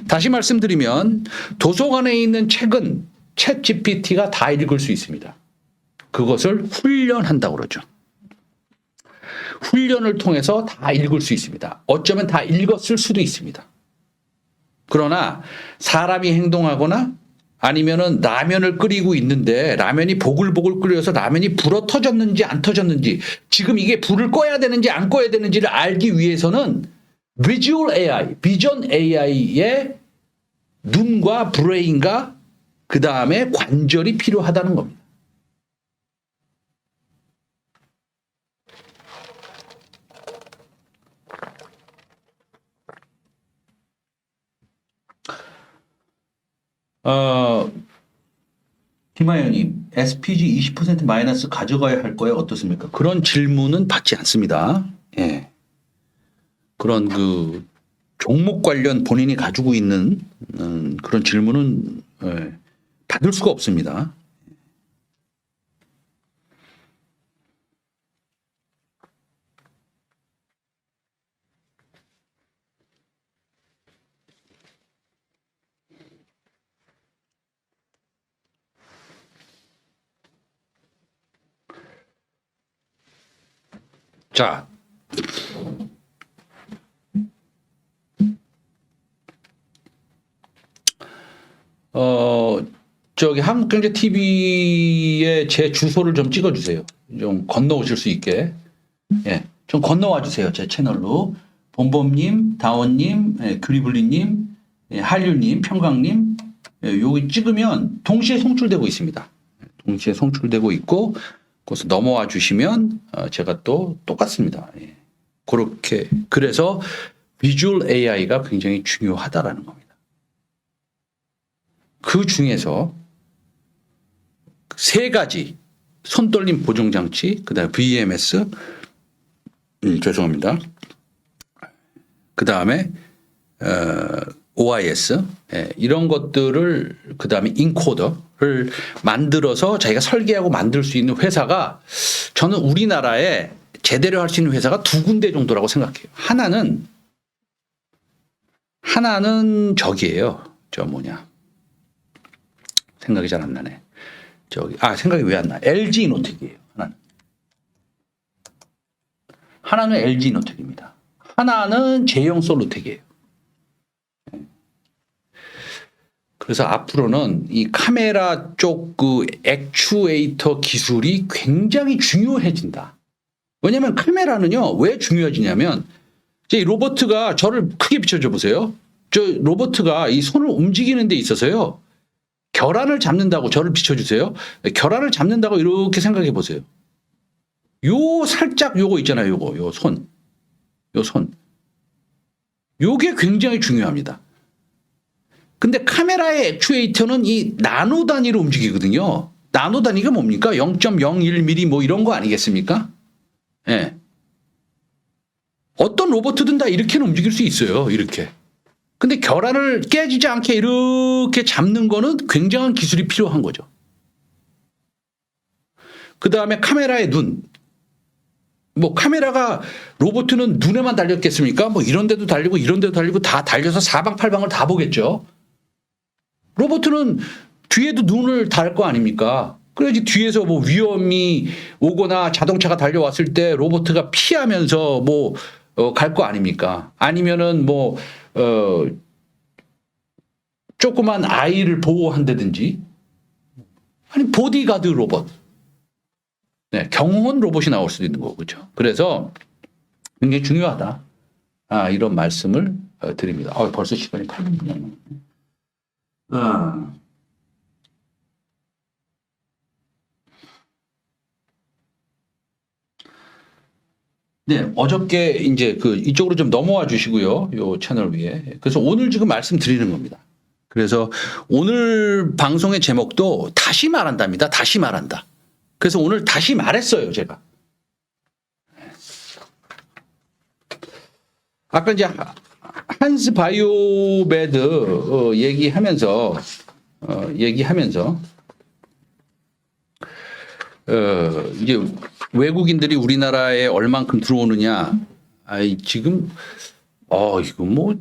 다시 말씀드리면 도서관에 있는 책은 챗GPT가 다 읽을 수 있습니다. 그것을 훈련한다고 그러죠. 훈련을 통해서 다 읽을 수 있습니다. 어쩌면 다 읽었을 수도 있습니다. 그러나 사람이 행동하거나 아니면은 라면을 끓이고 있는데 라면이 보글보글 끓여서 라면이 불어 터졌는지 안 터졌는지 지금 이게 불을 꺼야 되는지 안 꺼야 되는지를 알기 위해서는 비주얼 AI, 비전 AI의 눈과 브레인과 그 다음에 관절이 필요하다는 겁니다. 김하연님, SPG 20% 마이너스 가져가야 할 거예요? 어떻습니까? 그런 질문은 받지 않습니다. 예. 그런 그 종목 관련 본인이 가지고 있는 그런 질문은 받을 수가 없습니다. 자, 저기 한국경제TV에 제 주소를 좀 찍어주세요. 좀 건너오실 수 있게. 예, 좀 건너와 주세요. 제 채널로. 범범님, 다원님, 규리블리님, 한류님, 평강님, 여기 찍으면 동시에 송출되고 있습니다. 동시에 송출되고 있고, 거기서 넘어와 주시면 제가 또 똑같습니다. 예. 그렇게 그래서 비주얼 AI가 굉장히 중요하다라는 겁니다. 그 중에서 3가지 손떨림 보정 장치, 그다음에 VMS, 죄송합니다. 그다음에 OIS 이런 것들을 그다음에 인코더를 만들어서 자기가 설계하고 만들 수 있는 회사가 저는 우리나라에 제대로 할 수 있는 회사가 2군데 정도라고 생각해요. 하나는 저기예요. 저 뭐냐. 생각이 잘 안 나네. 생각이 왜 안 나? LG 이노텍이에요. 하나는 LG 이노텍입니다. 하나는 제형솔루텍이에요. 그래서 앞으로는 이 카메라 쪽 그 액추에이터 기술이 굉장히 중요해진다. 왜냐하면 카메라는요, 왜 중요해지냐면, 이 로버트가 저를 크게 비춰줘 보세요. 저 로버트가 이 손을 움직이는 데 있어서요, 결안을 잡는다고 저를 비춰주세요. 결안을 잡는다고 이렇게 생각해 보세요. 요 살짝 요거 있잖아요. 요 손. 요게 굉장히 중요합니다. 근데 카메라의 액추에이터는 이 나노 단위로 움직이거든요. 나노 단위가 뭡니까? 0.01mm 뭐 이런 거 아니겠습니까? 예. 어떤 로봇든 다 이렇게는 움직일 수 있어요. 이렇게. 근데 결안을 깨지지 않게 이렇게 잡는 거는 굉장한 기술이 필요한 거죠. 그 다음에 카메라의 눈. 뭐 카메라가 로봇은 눈에만 달렸겠습니까? 뭐 이런 데도 달리고 이런 데도 달리고 다 달려서 사방팔방을 다 보겠죠. 로봇은 뒤에도 눈을 달 거 아닙니까? 그래야지 뒤에서 뭐 위험이 오거나 자동차가 달려왔을 때 로봇가 피하면서 뭐 갈 거 아닙니까? 아니면은 뭐 조그만 아이를 보호한다든지 아니 보디가드 로봇, 네, 경호원 로봇이 나올 수도 있는 거고 그렇죠. 그래서 굉장히 중요하다. 이런 말씀을 드립니다. 벌써 시간이 8분이나 남았네. 네, 어저께 이제 이쪽으로 좀 넘어와 주시고요. 요 채널 위에. 그래서 오늘 지금 말씀드리는 겁니다. 그래서 오늘 방송의 제목도 다시 말한답니다. 다시 말한다. 그래서 오늘 다시 말했어요, 제가. 아까 이제 한스 바이오메드 얘기하면서 이제 외국인들이 우리나라에 얼만큼 들어오느냐. 지금 이거 뭐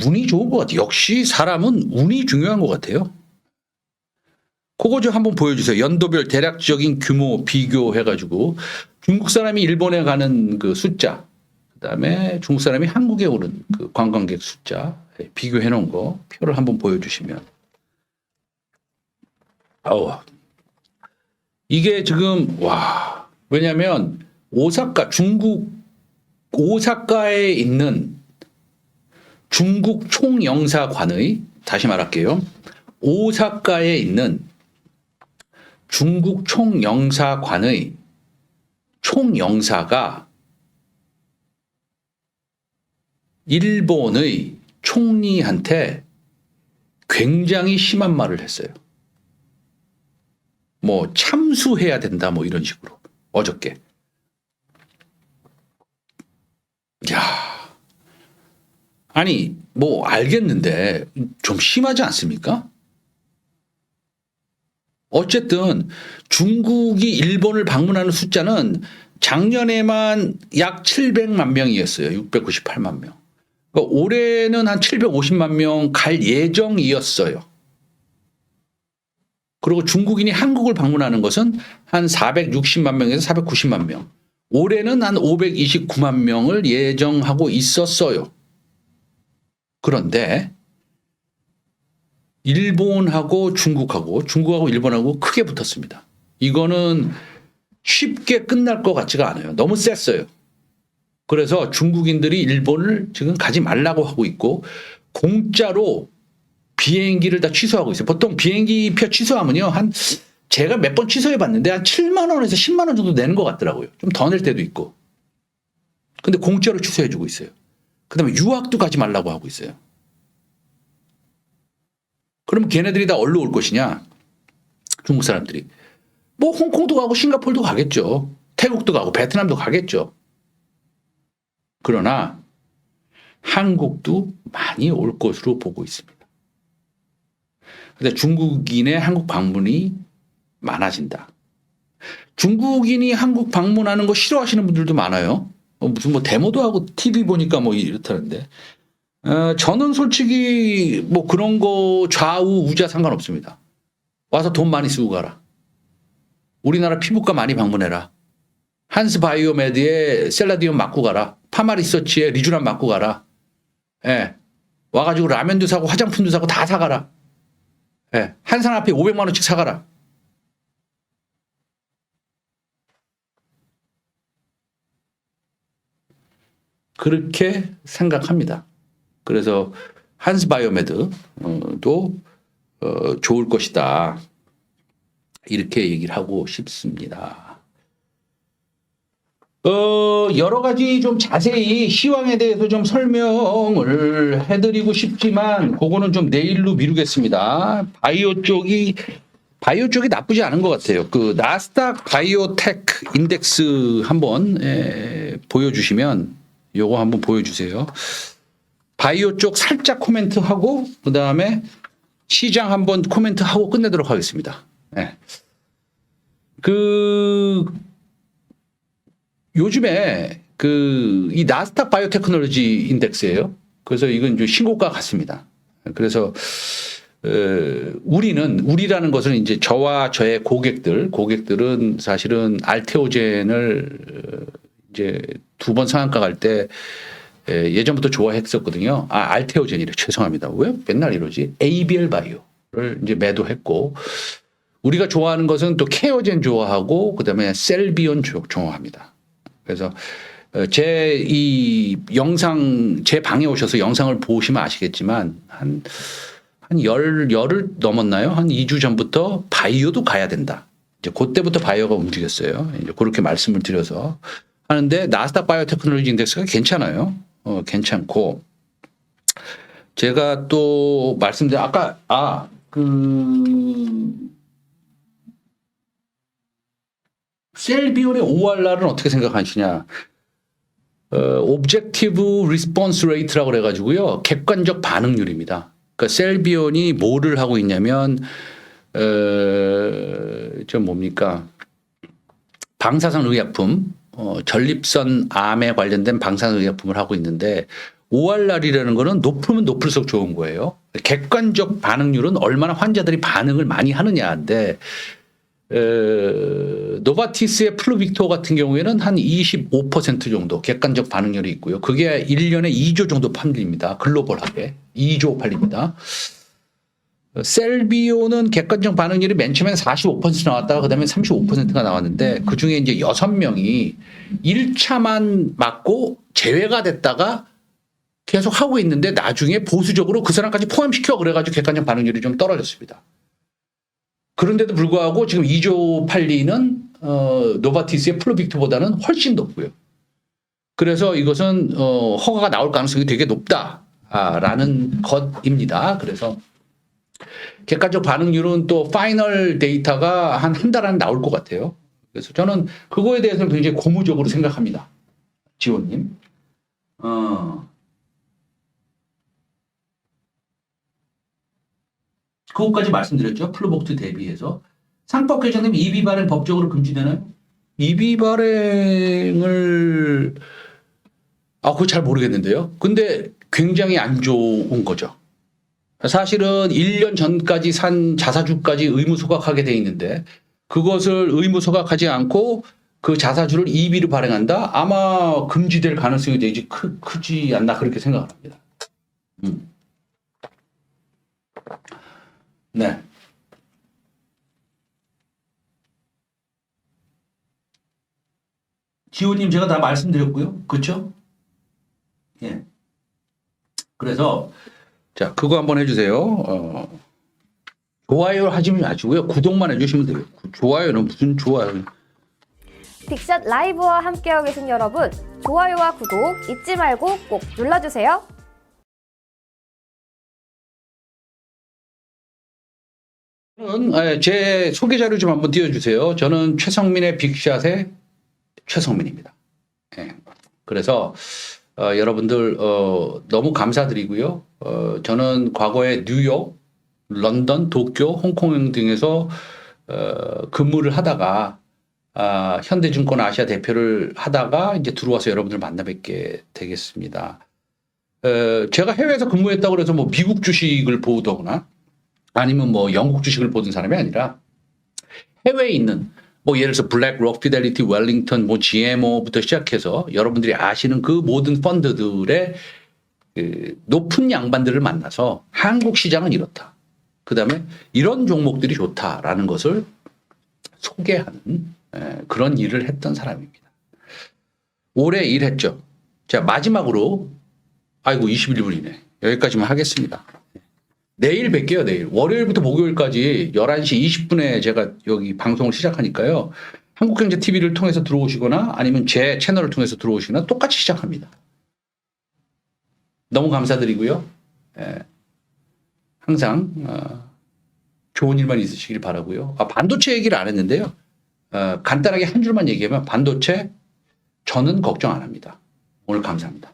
운이 좋은 것 같아요. 역시 사람은 운이 중요한 것 같아요. 그거 좀 한번 보여주세요. 연도별 대략적인 규모 비교해가지고 중국 사람이 일본에 가는 그 숫자, 그다음에 중국 사람이 한국에 오는 그 관광객 숫자 비교해 놓은 거 표를 한번 보여주시면. 이게 지금 왜냐하면 중국 오사카에 있는 중국 총영사관의, 다시 말할게요. 오사카에 있는 중국 총영사관의 총영사가 일본의 총리한테 굉장히 심한 말을 했어요. 뭐 참수해야 된다 뭐 이런 식으로 어저께. 아니 뭐 알겠는데 좀 심하지 않습니까? 어쨌든 중국이 일본을 방문하는 숫자는 작년에만 약 700만 명이었어요. 698만 명. 그러니까 올해는 한 750만 명 갈 예정이었어요. 그리고 중국인이 한국을 방문하는 것은 한 460만 명에서 490만 명. 올해는 한 529만 명을 예정하고 있었어요. 그런데 일본하고 중국하고 일본하고 크게 붙었습니다. 이거는 쉽게 끝날 것 같지가 않아요. 너무 셌어요. 그래서 중국인들이 일본을 지금 가지 말라고 하고 있고 공짜로 비행기를 다 취소하고 있어요. 보통 비행기 표 취소하면요. 제가 몇 번 취소해 봤는데 한 7만 원에서 10만 원 정도 내는 것 같더라고요. 좀 더 낼 때도 있고. 근데 공짜로 취소해 주고 있어요. 그다음에 유학도 가지 말라고 하고 있어요. 그럼 걔네들이 다 어디로 올 것이냐? 중국 사람들이. 뭐 홍콩도 가고 싱가포르도 가겠죠. 태국도 가고 베트남도 가겠죠. 그러나 한국도 많이 올 것으로 보고 있습니다. 근데 중국인의 한국 방문이 많아진다. 중국인이 한국 방문하는 거 싫어하시는 분들도 많아요. 무슨 뭐 데모도 하고 TV 보니까 뭐 이렇다는데. 저는 솔직히 뭐 그런 거 좌우 우자 상관없습니다. 와서 돈 많이 쓰고 가라. 우리나라 피부과 많이 방문해라. 한스 바이오메드에 셀라디온 맞고 가라. 파마리서치에 리주란 맞고 가라. 예. 와가지고 라면도 사고 화장품도 사고 다 사가라. 예. 한 사람 앞에 500만 원씩 사가라. 그렇게 생각합니다. 그래서 한스 바이오메드도 좋을 것이다. 이렇게 얘기를 하고 싶습니다. 여러 가지 좀 자세히 시황에 대해서 좀 설명을 해드리고 싶지만 그거는 좀 내일로 미루겠습니다. 바이오 쪽이 나쁘지 않은 것 같아요. 그 나스닥 바이오테크 인덱스 한번 보여주시면 요거 한번 보여주세요. 바이오 쪽 살짝 코멘트하고 그 다음에 시장 한번 코멘트하고 끝내도록 하겠습니다. 네. 요즘에 이 나스닥 바이오테크놀로지 인덱스예요. 그래서 이건 좀 신고가 같습니다. 그래서 우리라는 것은 이제 저와 저의 고객들은 사실은 알테오젠을 이제 2번 상한가 갈 때 예전부터 좋아했었거든요. 알테오젠이래. 죄송합니다. 왜 맨날 이러지? ABL 바이오를 이제 매도했고, 우리가 좋아하는 것은 또 케어젠 좋아하고, 그 다음에 셀비온 좋아합니다. 그래서 제 방에 오셔서 영상을 보시면 아시겠지만, 한 열흘 넘었나요? 한 2주 전부터 바이오도 가야 된다. 이제 그때부터 바이오가 움직였어요. 이제 그렇게 말씀을 드려서 하는데, 나스닥 바이오테크놀로지 인덱스가 괜찮아요. 괜찮고, 제가 또 말씀드린 아까 셀비온의 ORR은 어떻게 생각하시냐? Objective Response Rate라고 그래가지고요, 객관적 반응률입니다. 그러니까 셀비온이 뭐를 하고 있냐면, 뭡니까? 방사선 의약품, 전립선 암에 관련된 방사선 의약품을 하고 있는데, ORR이라는 거는 높으면 높을수록 좋은 거예요. 객관적 반응률은 얼마나 환자들이 반응을 많이 하느냐인데, 노바티스의 플루빅토 같은 경우에는 한 25% 정도 객관적 반응률이 있고요. 그게 1년에 2조 정도 팔립니다. 글로벌하게 2조 팔립니다. 셀비오는 객관적 반응률이 맨 처음엔 45% 나왔다가 그다음에 35%가 나왔는데, 그중에 이제 6명이 1차만 맞고 제외가 됐다가 계속 하고 있는데, 나중에 보수적으로 그 사람까지 포함시켜 그래가지고 객관적 반응률이 좀 떨어졌습니다. 그런데도 불구하고 지금 2조 팔리는 노바티스의 플루빅토보다는 훨씬 높고요. 그래서 이것은 허가가 나올 가능성이 되게 높다라는 것입니다. 그래서 객관적 반응률은 또 파이널 데이터가 한 달 안에 나올 것 같아요. 그래서 저는 그거에 대해서는 굉장히 고무적으로 생각합니다. 지호님. 그것까지 말씀드렸죠. 플루복트 대비해서. 상법 개정되면 EB 발행 법적으로 금지되나요? EB 발행을 그거 잘 모르겠는데요. 근데 굉장히 안 좋은 거죠. 사실은 1년 전까지 산 자사주까지 의무 소각하게 돼 있는데, 그것을 의무 소각하지 않고 그 자사주를 EB로 발행한다? 아마 금지될 가능성이 되게 크지 않나 그렇게 생각합니다. 네. 지호님 제가 다 말씀드렸고요. 그렇죠? 예. 그래서 자, 그거 한번 해주세요. 좋아요 하지 마시고요. 구독만 해주시면 돼요. 좋아요는 무슨 좋아요? 빅샷 라이브와 함께하고 계신 여러분, 좋아요와 구독 잊지 말고 꼭 눌러주세요. 제 소개 자료 좀 한번 띄워주세요. 저는 최성민의 빅샷의 최성민입니다. 예. 그래서 여러분들 너무 감사드리고요. 저는 과거에 뉴욕, 런던, 도쿄, 홍콩 등에서 근무를 하다가 현대증권 아시아 대표를 하다가 이제 들어와서 여러분들 만나 뵙게 되겠습니다. 제가 해외에서 근무했다고 해서 뭐 미국 주식을 보더거나 아니면 뭐 영국 주식을 보던 사람이 아니라 해외에 있는 뭐 예를 들어서 블랙록, 피델리티, 웰링턴, 뭐 GMO부터 시작해서 여러분들이 아시는 그 모든 펀드들의 그 높은 양반들을 만나서 한국 시장은 이렇다. 그다음에 이런 종목들이 좋다라는 것을 소개하는 그런 일을 했던 사람입니다. 오래 일했죠. 자, 마지막으로 21분이네. 여기까지만 하겠습니다. 내일 뵐게요, 내일. 월요일부터 목요일까지 11시 20분에 제가 여기 방송을 시작하니까요. 한국경제TV를 통해서 들어오시거나 아니면 제 채널을 통해서 들어오시거나 똑같이 시작합니다. 너무 감사드리고요. 항상 좋은 일만 있으시길 바라고요. 반도체 얘기를 안 했는데요. 간단하게 한 줄만 얘기하면 반도체 저는 걱정 안 합니다. 오늘 감사합니다.